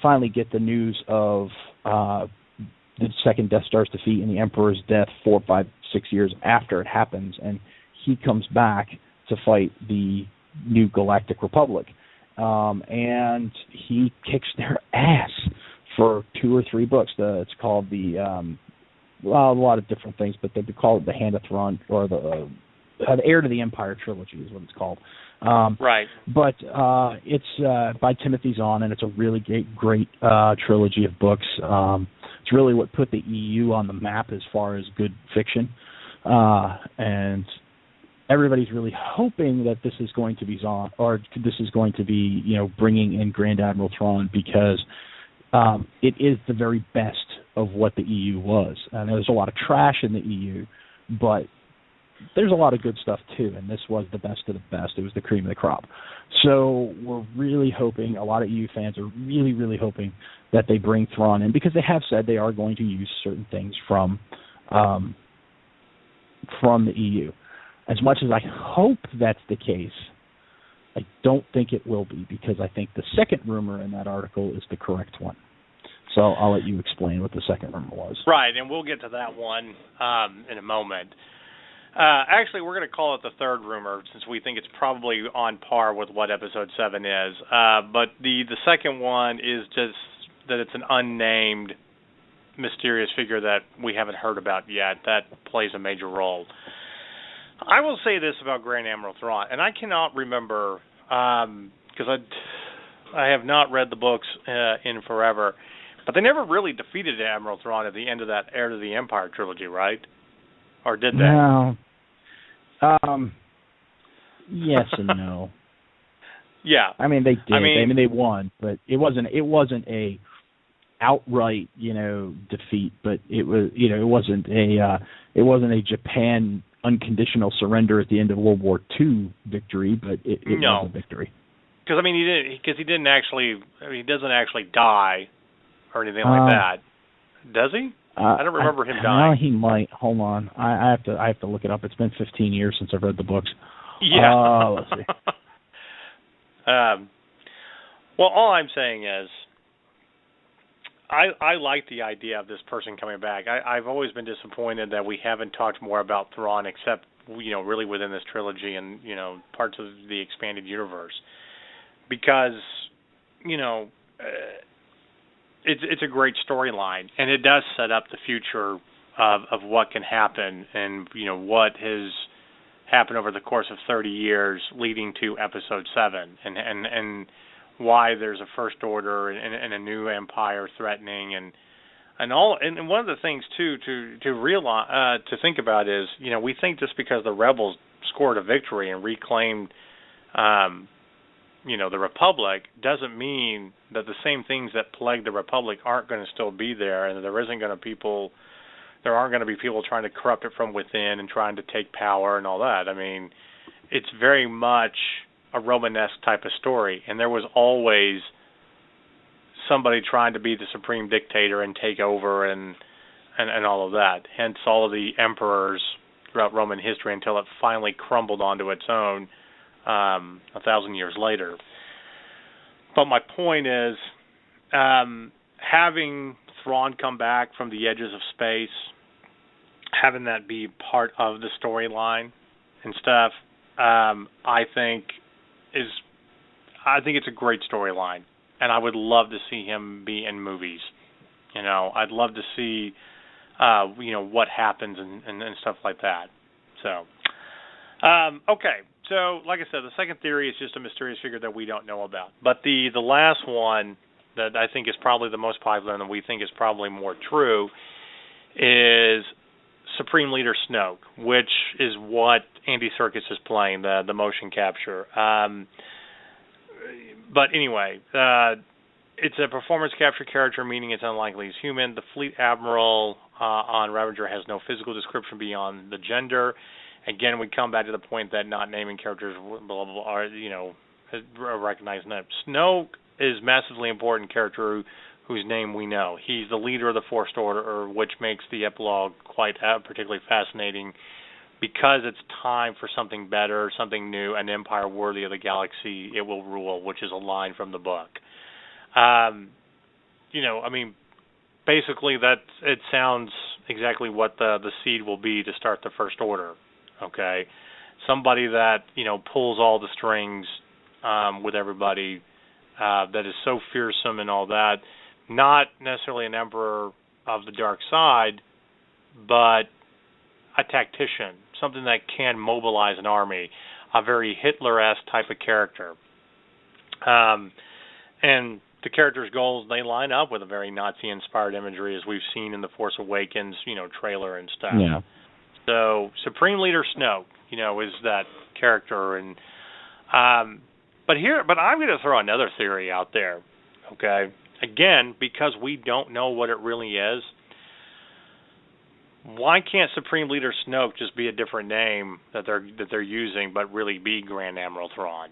finally get the news of the second Death Star's defeat and the Emperor's death 4, 5, 6 years after it happens, and he comes back to fight the new Galactic Republic. And he kicks their ass for 2 or 3 books. It's called a lot of different things, but they call it the Hand of Thrawn, or the Heir to the Empire trilogy is what it's called. Right. But it's by Timothy Zahn, and it's a really great trilogy of books. It's really what put the EU on the map as far as good fiction. And everybody's really hoping that this is going to be Zahn, or this is going to be, bringing in Grand Admiral Thrawn, because it is the very best of what the EU was. And there's a lot of trash in the EU, but there's a lot of good stuff too, and this was the best of the best. It was the cream of the crop. So we're really hoping, a lot of EU fans are really, really hoping that they bring Thrawn in, because they have said they are going to use certain things from the EU. As much as I hope that's the case, I don't think it will be, because I think the second rumor in that article is the correct one. So I'll let you explain what the second rumor was. Right, and we'll get to that one in a moment. Actually, we're going to call it the third rumor, since we think it's probably on par with what Episode 7 is. But the second one is just that it's an unnamed, mysterious figure that we haven't heard about yet that plays a major role. I will say this about Grand Admiral Thrawn, and I cannot remember, because I have not read the books in forever, but they never really defeated Admiral Thrawn at the end of that Heir to the Empire trilogy, right? Or did they? No. Yes and no. Yeah. I mean, they did. They won, but it wasn't a outright, defeat. But it was, it wasn't a Japan unconditional surrender at the end of World War II victory, but it was a victory. Because he doesn't actually die or anything like that, does he? I don't remember him dying. He might. Hold on, I have to look it up. It's been 15 years since I've read the books. Yeah. Let's see. Well, all I'm saying is, I like the idea of this person coming back. I've always been disappointed that we haven't talked more about Thrawn, except really within this trilogy and parts of the expanded universe, because it's a great storyline, and it does set up the future of what can happen, and what has happened over the course of 30 years leading to Episode 7, and why there's a First Order and a new empire threatening, and all. And one of the things too to realize, to think about is, we think just because the rebels scored a victory and reclaimed the Republic, doesn't mean that the same things that plague the Republic aren't going to still be there, and that there aren't going to be people trying to corrupt it from within and trying to take power and all that. I mean, it's very much a Romanesque type of story, and there was always somebody trying to be the supreme dictator and take over and all of that. Hence all of the emperors throughout Roman history, until it finally crumbled onto its own 1,000 years later. But my point is, having Thrawn come back from the edges of space, having that be part of the storyline and stuff, I think it's a great storyline, and I would love to see him be in movies. I'd love to see what happens and stuff like that. So, okay. So, like I said, the second theory is just a mysterious figure that we don't know about. But the last one that I think is probably the most popular and that we think is probably more true is Supreme Leader Snoke, which is what Andy Serkis is playing, the motion capture. But anyway, it's a performance capture character, meaning it's unlikely he's human. The Fleet Admiral on Ravager has no physical description beyond the gender. Again, we come back to the point that not naming characters blah, blah, blah, are, recognized. Snoke is a massively important character whose name we know. He's the leader of the Force Order, which makes the epilogue quite particularly fascinating because it's time for something better, something new, an empire worthy of the galaxy it will rule, which is a line from the book. Basically it sounds exactly what the seed will be to start the First Order. Okay, somebody that pulls all the strings with everybody, that is so fearsome and all that. Not necessarily an emperor of the dark side, but a tactician, something that can mobilize an army, a very Hitler-esque type of character. And the character's goals, they line up with a very Nazi-inspired imagery, as we've seen in the Force Awakens, trailer and stuff. Yeah. So Supreme Leader Snoke, is that character, and but I'm going to throw another theory out there. Okay, again, because we don't know what it really is. Why can't Supreme Leader Snoke just be a different name that they're using, but really be Grand Admiral Thrawn?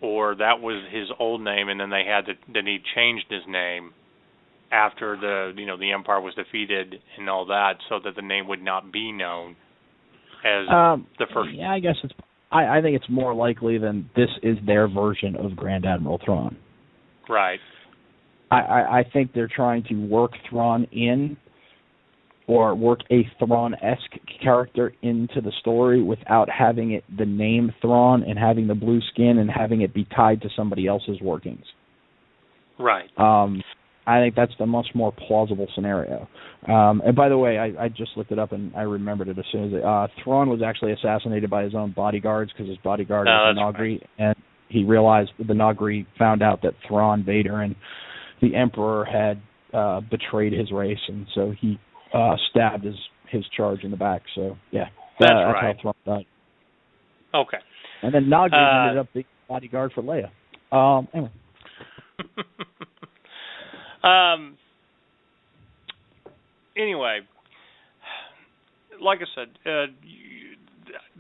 Or that was his old name, and then he changed his name after the Empire was defeated and all that, so that the name would not be known as the first. Yeah, I guess I think it's more likely than this is their version of Grand Admiral Thrawn. Right. I think they're trying to work Thrawn in, or work a Thrawn-esque character into the story without having the name Thrawn and having the blue skin and having it be tied to somebody else's workings. Right. I think that's the much more plausible scenario. And by the way, I just looked it up and I remembered it as soon as Thrawn was actually assassinated by his own bodyguards because his bodyguard was a Nagri, right. And he realized the Nagri found out that Thrawn, Vader, and the Emperor had betrayed his race, and so he stabbed his charge in the back. So yeah, that's right. how Thrawn died. Okay. And then Nagri ended up being bodyguard for Leia. Anyway. Anyway, like I said,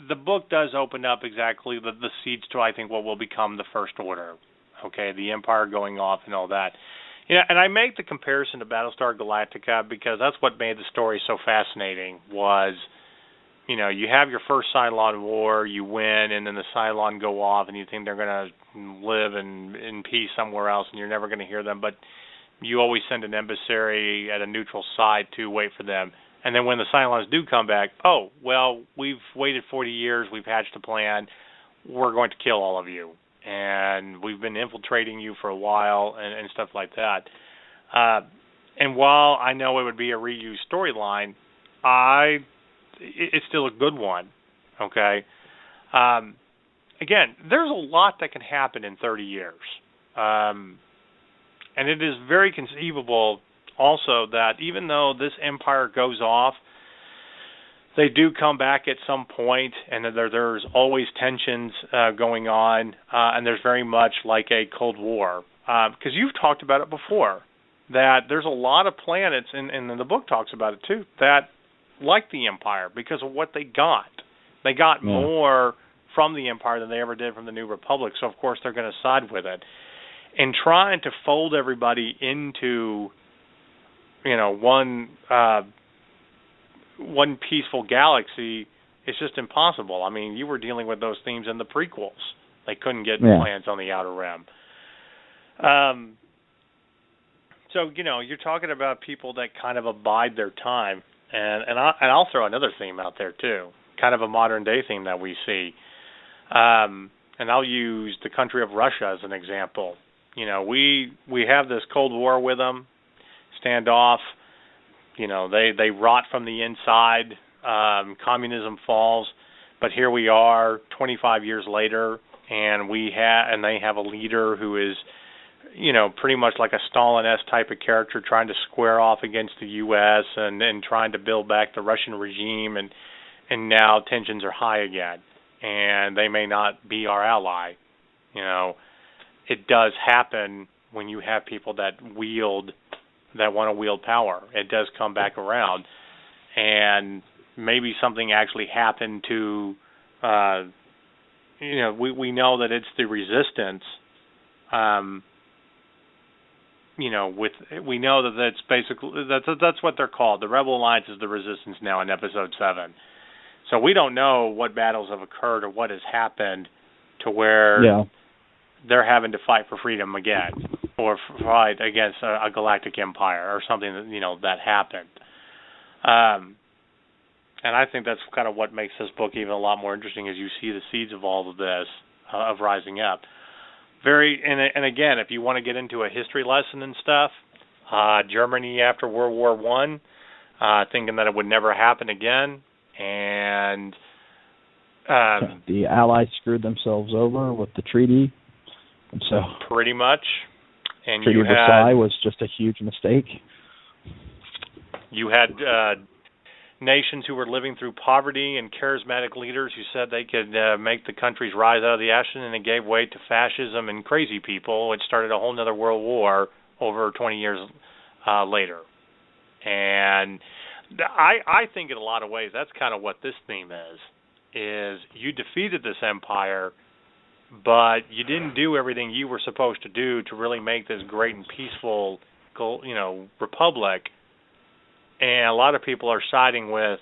the book does open up exactly the seeds to, I think, what will become the First Order. Okay, the Empire going off and all that. And I make the comparison to Battlestar Galactica because that's what made the story so fascinating was, you have your first Cylon war, you win, and then the Cylon go off, and you think they're going to live in peace somewhere else, and you're never going to hear them, but you always send an emissary at a neutral side to wait for them. And then when the Cylons do come back, oh, well, we've waited 40 years, we've hatched a plan, we're going to kill all of you. And we've been infiltrating you for a while and stuff like that. And while I know it would be a reused storyline, it's still a good one, okay? Again, there's a lot that can happen in 30 years. And it is very conceivable also that even though this empire goes off, they do come back at some point, and there's always tensions going on, and there's very much like a Cold War. Because you've talked about it before, that there's a lot of planets, and the book talks about it too, that like the Empire because of what they got. They got more from the Empire than they ever did from the New Republic, so of course they're going to side with it. And trying to fold everybody into, one peaceful galaxy is just impossible. I mean, you were dealing with those themes in the prequels. They couldn't get plans on the Outer Rim. So, you're talking about people that kind of abide their time. And I'll throw another theme out there, too, kind of a modern-day theme that we see. And I'll use the country of Russia as an example. We have this Cold War with them, standoff. They rot from the inside. Communism falls, but here we are, 25 years later, and they have a leader who is, pretty much like a Stalin-esque type of character, trying to square off against the U.S. and trying to build back the Russian regime, and now tensions are high again, and they may not be our ally. It does happen when you have people that want to wield power. It does come back around, and maybe something actually happened to, we know that it's the resistance, we know that that's basically that's what they're called. The Rebel Alliance is the Resistance now in Episode 7. So we don't know what battles have occurred or what has happened to where they're having to fight for freedom again, or fight against a galactic empire or something that happened. And I think that's kind of what makes this book even a lot more interesting, as you see the seeds of all of this, of rising up. And again, if you want to get into a history lesson and stuff, Germany after World War I, thinking that it would never happen again, and the Allies screwed themselves over with the treaty, and so pretty much. And Treaty of Versailles was just a huge mistake. You had nations who were living through poverty and charismatic leaders who said they could make the countries rise out of the ashes, and it gave way to fascism and crazy people, which started a whole other world war over 20 years later. And I think in a lot of ways that's kind of what this theme is you defeated this empire, but you didn't do everything you were supposed to do to really make this great and peaceful, republic. And a lot of people are siding with,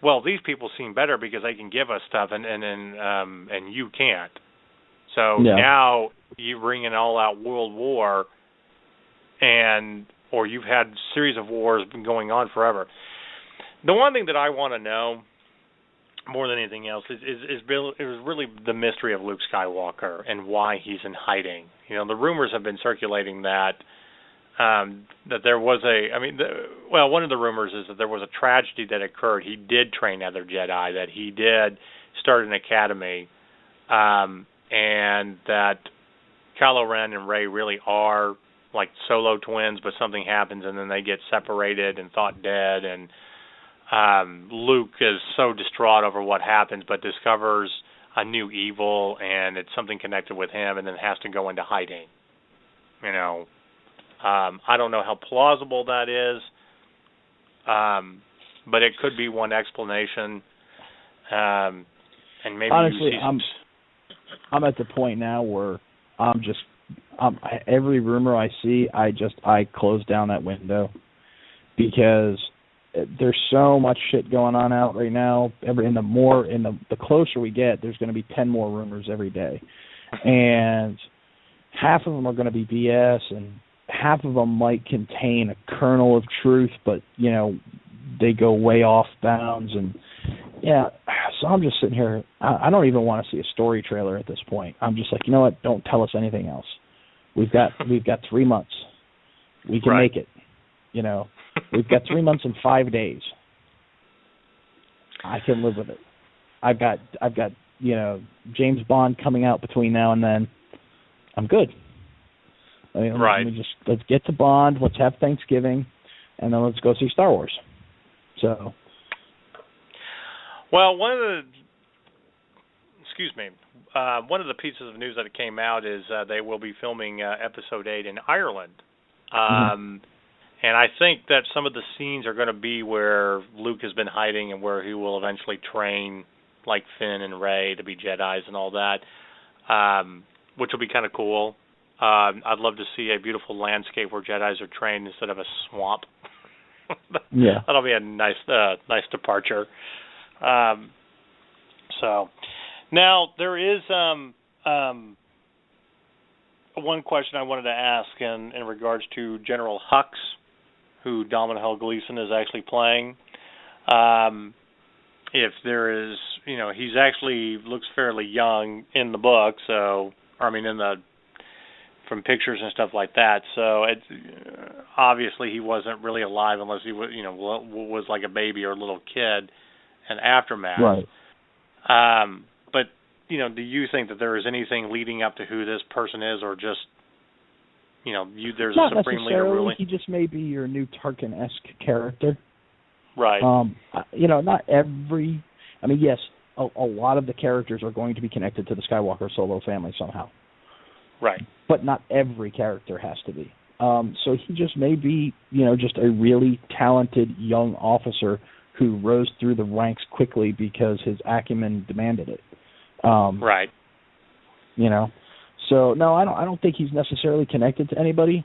well, these people seem better because they can give us stuff, and you can't. So now you bring an all-out world war, or you've had a series of wars going on forever. The one thing that I want to know more than anything else is really the mystery of Luke Skywalker and why he's in hiding. The rumors have been circulating that there was one of the rumors is that there was a tragedy that occurred. He did train other Jedi, that he did start an academy, and that Kylo Ren and Rey really are like solo twins, but something happens and then they get separated and thought dead, and Luke is so distraught over what happens, but discovers a new evil, and it's something connected with him, and then has to go into hiding. I don't know how plausible that is, but it could be one explanation. And maybe honestly, you see I'm at the point now where every rumor I see, I close down that window, because there's so much shit going on out right now. The closer we get, there's going to be 10 more rumors every day, and half of them are going to be BS, and half of them might contain a kernel of truth, but they go way off bounds, and so I'm just sitting here. I don't even want to see a story trailer at this point. I'm just like, you know what? Don't tell us anything else. We've got 3 months. We can make it. We've got 3 months and 5 days. I can live with it. I've got James Bond coming out between now and then. I'm good. Let's get to Bond. Let's have Thanksgiving, and then let's go see Star Wars. So. Well, one of the pieces of news that came out is they will be filming Episode 8 in Ireland. And I think that some of the scenes are going to be where Luke has been hiding and where he will eventually train like Finn and Rey to be Jedis and all that, which will be kind of cool. I'd love to see a beautiful landscape where Jedis are trained instead of a swamp. That'll be a nice departure. So now there is one question I wanted to ask in regards to General Hux, who Domhnall Gleeson is actually playing. If there is, he's actually looks fairly young in the book, from pictures and stuff like that. So it's obviously he wasn't really alive unless he was like a baby or a little kid in Aftermath. Right. But do you think that there is anything leading up to who this person is, or just there's not a supreme leader ruling? He just may be your new Tarkin-esque character. Right. Not every. Yes, a lot of the characters are going to be connected to the Skywalker solo family somehow. Right. But not every character has to be. So he just may be, just a really talented young officer who rose through the ranks quickly because his acumen demanded it. Right. So no, I don't think he's necessarily connected to anybody.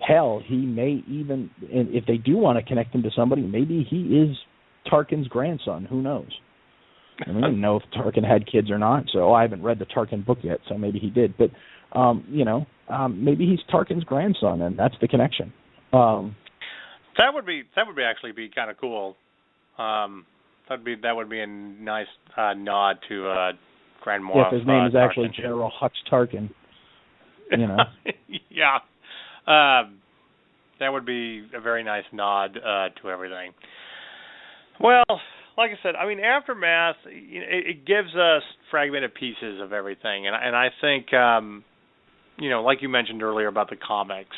hell, he may even, and if they do want to connect him to somebody, maybe he is Tarkin's grandson. Who knows? I mean, I don't know if Tarkin had kids or not, so I haven't read the Tarkin book yet, so maybe he did. But, maybe he's Tarkin's grandson, and that's the connection. That would actually be kind of cool. That would be a nice nod to Grand Moff. Yeah, if his name is Tarkin. actually General Hux Tarkin. Yeah. That would be a very nice nod to everything. Well, like I said, I mean, Aftermath, it gives us fragmented pieces of everything, and I think, like you mentioned earlier about the comics.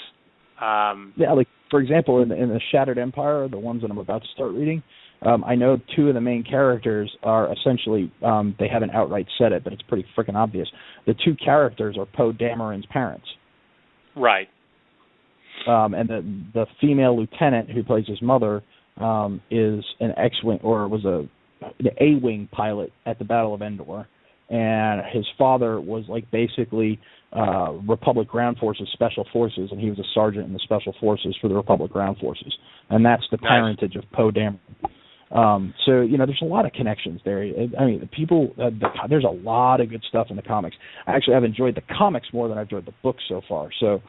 Yeah, like for example, in the Shattered Empire, the ones that I'm about to start reading, I know two of the main characters are essentially, they haven't outright said it, but it's pretty freaking obvious. The two characters are Poe Dameron's parents. Right. And the female lieutenant who plays his mother is an X-wing, or was an A-wing pilot at the Battle of Endor, and his father was like basically Republic Ground Forces Special Forces, and he was a sergeant in the Special Forces for the Republic Ground Forces, and that's the parentage of Poe Dameron. So there's a lot of connections there. I mean, there's a lot of good stuff in the comics. Actually, I've enjoyed the comics more than I've enjoyed the books so far. So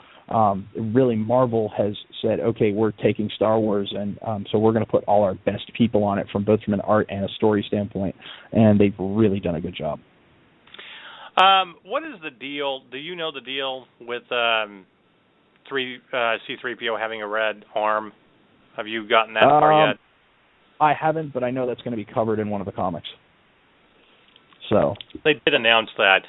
really, Marvel has said, okay, we're taking Star Wars, and so we're going to put all our best people on it from an art and a story standpoint, and they've really done a good job. What is the deal? Do you know the deal with C-3PO having a red arm? Have you gotten that far yet? I haven't, but I know that's going to be covered in one of the comics. So they did announce that,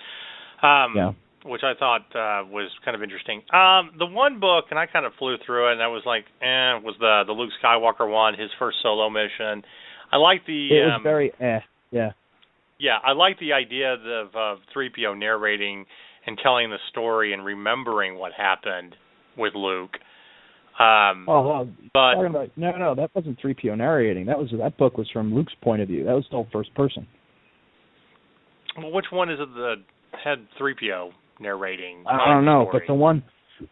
yeah. Which I thought was kind of interesting. The one book, and I kind of flew through it, and I was like, was the Luke Skywalker one, his first solo mission. I like the. It was very yeah. Yeah, I like the idea of 3PO narrating and telling the story and remembering what happened with Luke. But no, that wasn't 3PO narrating. That book was from Luke's point of view. That was still first person. Well, which one is it that had 3PO narrating? I don't know, but the one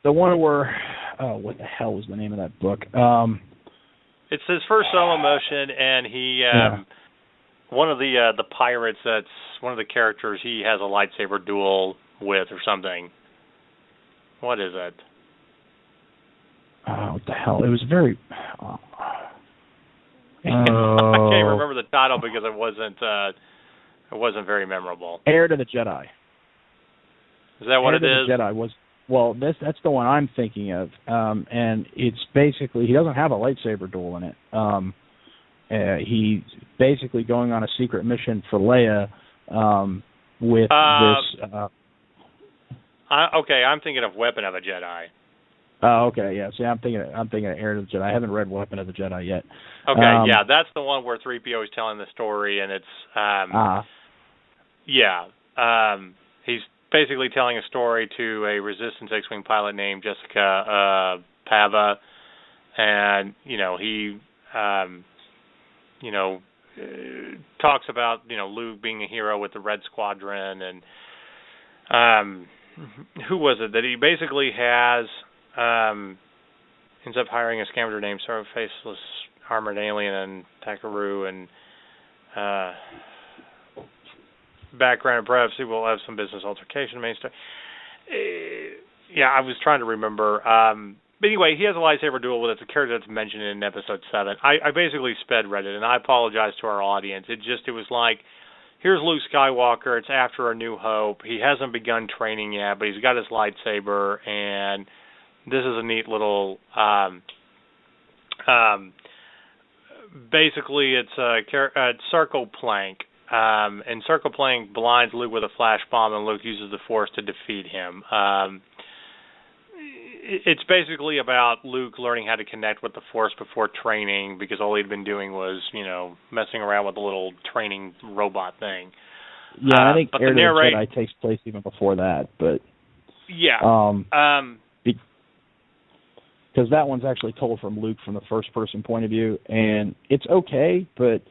where what the hell was the name of that book? It's his first solo motion, and he one of the pirates that's one of the characters he has a lightsaber duel with or something. What is it? What the hell? It was very. I can't remember the title because it wasn't very memorable. Heir to the Jedi. Is that what it is? Heir to the Jedi was. Well, that's the one I'm thinking of, and it's basically he doesn't have a lightsaber duel in it. He's basically going on a secret mission for Leia with this. Okay, I'm thinking of Weapon of a Jedi. Oh, okay, yeah. See, I'm thinking of Heir to the Jedi. I haven't read Weapon of the Jedi yet. Okay, yeah, that's the one where 3PO is telling the story, and it's he's basically telling a story to a Resistance X-wing pilot named Jessica Pava, and he talks about Luke being a hero with the Red Squadron, and who was it that he basically has. Ends up hiring a scammer named sort of faceless armored alien and Takaru, and background perhaps he will have some business altercation main story. I was trying to remember. But anyway, he has a lightsaber duel with a character that's mentioned in episode 7. I basically sped read it, and I apologize to our audience. It was like, here's Luke Skywalker. It's after A New Hope. He hasn't begun training yet, but he's got his lightsaber, and this is a neat little, basically it's Circle Plank, and Circle Plank blinds Luke with a flash bomb, and Luke uses the Force to defeat him. It's basically about Luke learning how to connect with the Force before training, because all he'd been doing was, messing around with a little training robot thing. Yeah, I think Heir to the Jedi takes place even before that, but... Yeah. Because that one's actually told from Luke from the first-person point of view, and it's okay, but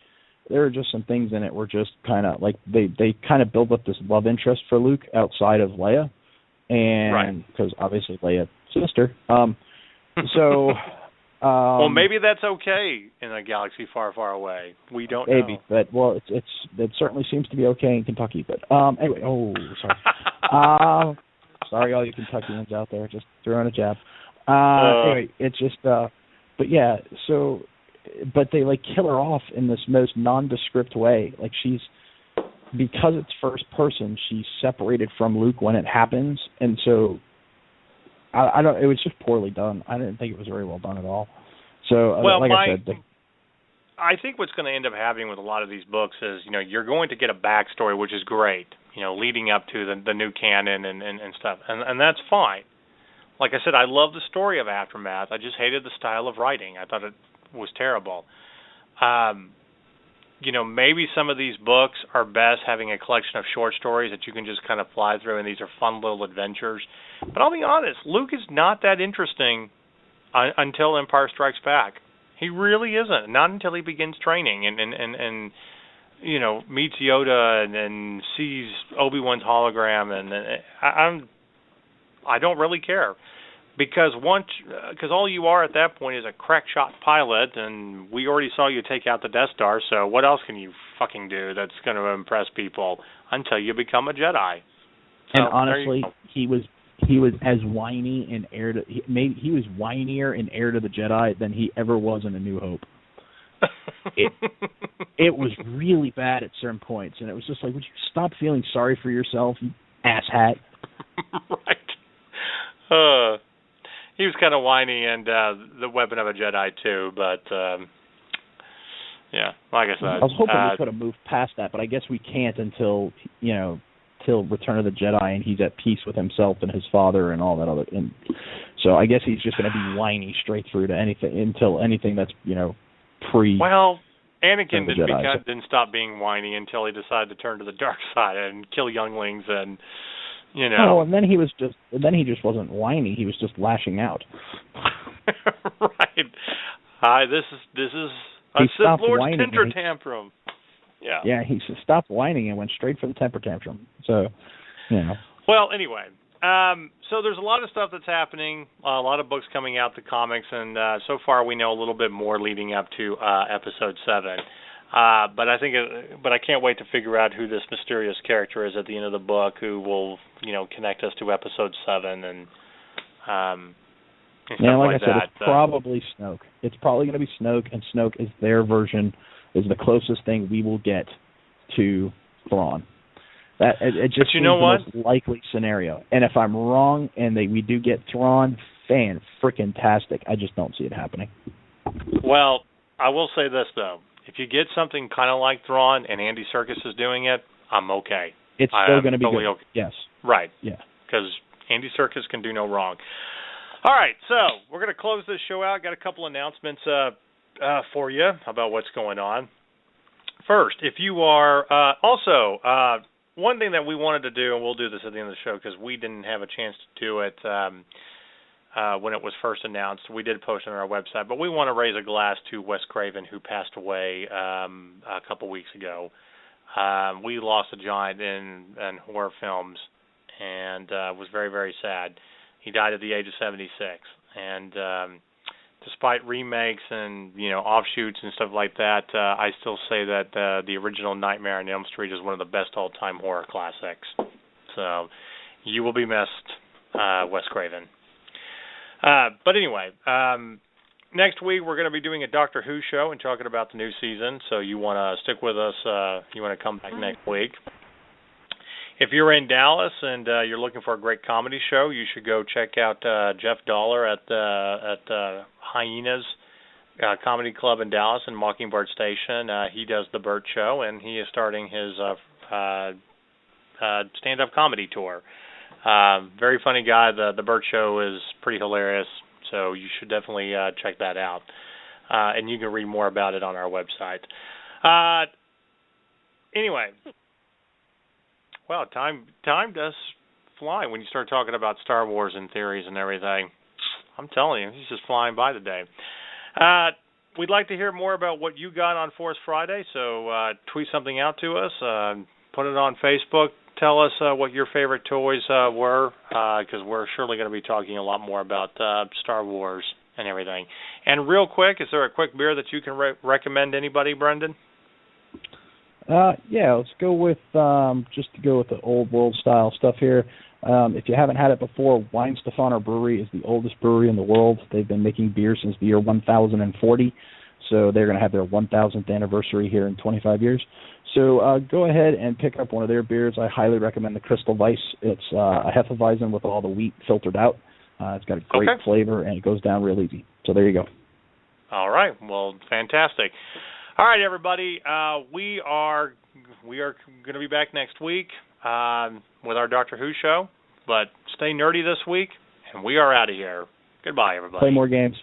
there are just some things in it where just kind of, like, they kind of build up this love interest for Luke outside of Leia, and because obviously Leia's sister, So, well, maybe that's okay in a galaxy far, far away. We don't maybe, know. but well, it certainly seems to be okay in Kentucky. But anyway, sorry. Sorry, all you Kentuckians out there, just throwing a jab. Anyway, it's just, but yeah. So, but they like kill her off in this most nondescript way. Like because it's first person, she's separated from Luke when it happens, and so. I don't. It was just poorly done. I didn't think it was very well done at all. So, I said, I think what's going to end up happening with a lot of these books is, you're going to get a backstory, which is great, leading up to the new canon and stuff, and that's fine. Like I said, I love the story of Aftermath. I just hated the style of writing. I thought it was terrible. Maybe some of these books are best having a collection of short stories that you can just kind of fly through, and these are fun little adventures. But I'll be honest, Luke is not that interesting until Empire Strikes Back. He really isn't. Not until he begins training and meets Yoda and sees Obi-Wan's hologram, and I don't really care. Because all you are at that point is a crack shot pilot, and we already saw you take out the Death Star. So what else can you fucking do that's going to impress people until you become a Jedi? So, and honestly, he was as whiny in he was whinier in Heir to the Jedi than he ever was in A New Hope. It was really bad at certain points, and it was just like, would you stop feeling sorry for yourself, you asshat? Right. He was kind of whiny and the Weapon of a Jedi too, but yeah, like I said, I was hoping we could have moved past that, but I guess we can't until till Return of the Jedi, and he's at peace with himself and his father and all that other. And so I guess he's just going to be whiny straight through to anything that's pre. Well, Anakin didn't stop being whiny until he decided to turn to the dark side and kill younglings and. Oh, and then he just wasn't whiny. He was just lashing out. Right. Hi, this is a Sith Lord's temper tantrum. Yeah. Yeah, he stopped whining and went straight for the temper tantrum. So, Well, anyway, so there's a lot of stuff that's happening, a lot of books coming out, the comics, and so far we know a little bit more leading up to Episode 7. But I can't wait to figure out who this mysterious character is at the end of the book, who will, connect us to Episode 7 and stuff like like I said, that. It's probably Snoke. It's probably going to be Snoke, and Snoke is their version, is the closest thing we will get to Thrawn. It just seems the most likely scenario. And if I'm wrong and we do get Thrawn, fan-frickin-tastic. I just don't see it happening. Well, I will say this, though. If you get something kind of like Thrawn and Andy Serkis is doing it, I'm okay. It's still going to be totally good. Okay. Yes. Right. Yeah. Because Andy Serkis can do no wrong. All right, so we're going to close this show out. Got a couple announcements for you about what's going on. First, if you are also one thing that we wanted to do, and we'll do this at the end of the show because we didn't have a chance to do it when it was first announced. We did post it on our website, but we want to raise a glass to Wes Craven, who passed away a couple weeks ago. We lost a giant in horror films, and was very, very sad. He died at the age of 76, and despite remakes and offshoots and stuff like that, I still say that the original Nightmare on Elm Street is one of the best all-time horror classics. So you will be missed, Wes Craven. But anyway, next week we're going to be doing a Doctor Who show and talking about the new season. So you want to stick with us. You want to come back next week. If you're in Dallas and you're looking for a great comedy show, you should go check out Jeff Dollar at Hyenas Comedy Club in Dallas and Mockingbird Station. He does the Burt Show, and he is starting his stand-up comedy tour. Very funny guy. The Burt Show is pretty hilarious, so you should definitely check that out. And you can read more about it on our website. Anyway. Well, time does fly when you start talking about Star Wars and theories and everything. I'm telling you, he's just flying by today. We'd like to hear more about what you got on Force Friday, so tweet something out to us. Put it on Facebook. Tell us what your favorite toys were, because we're surely going to be talking a lot more about Star Wars and everything. And real quick, is there a quick beer that you can recommend anybody, Brendan? Yeah, let's go with just to go with the old world style stuff here. If you haven't had it before, Weinstefaner Brewery is the oldest brewery in the world. They've been making beer since the year 1040, so they're going to have their 1000th anniversary here in 25 years. So go ahead and pick up one of their beers. I highly recommend the Crystal Weiss. It's a Hefeweizen with all the wheat filtered out. It's got a great flavor, and it goes down real easy. So there you go. All right. Well, fantastic. All right, everybody. We are going to be back next week with our Doctor Who show. But stay nerdy this week, and we are out of here. Goodbye, everybody. Play more games.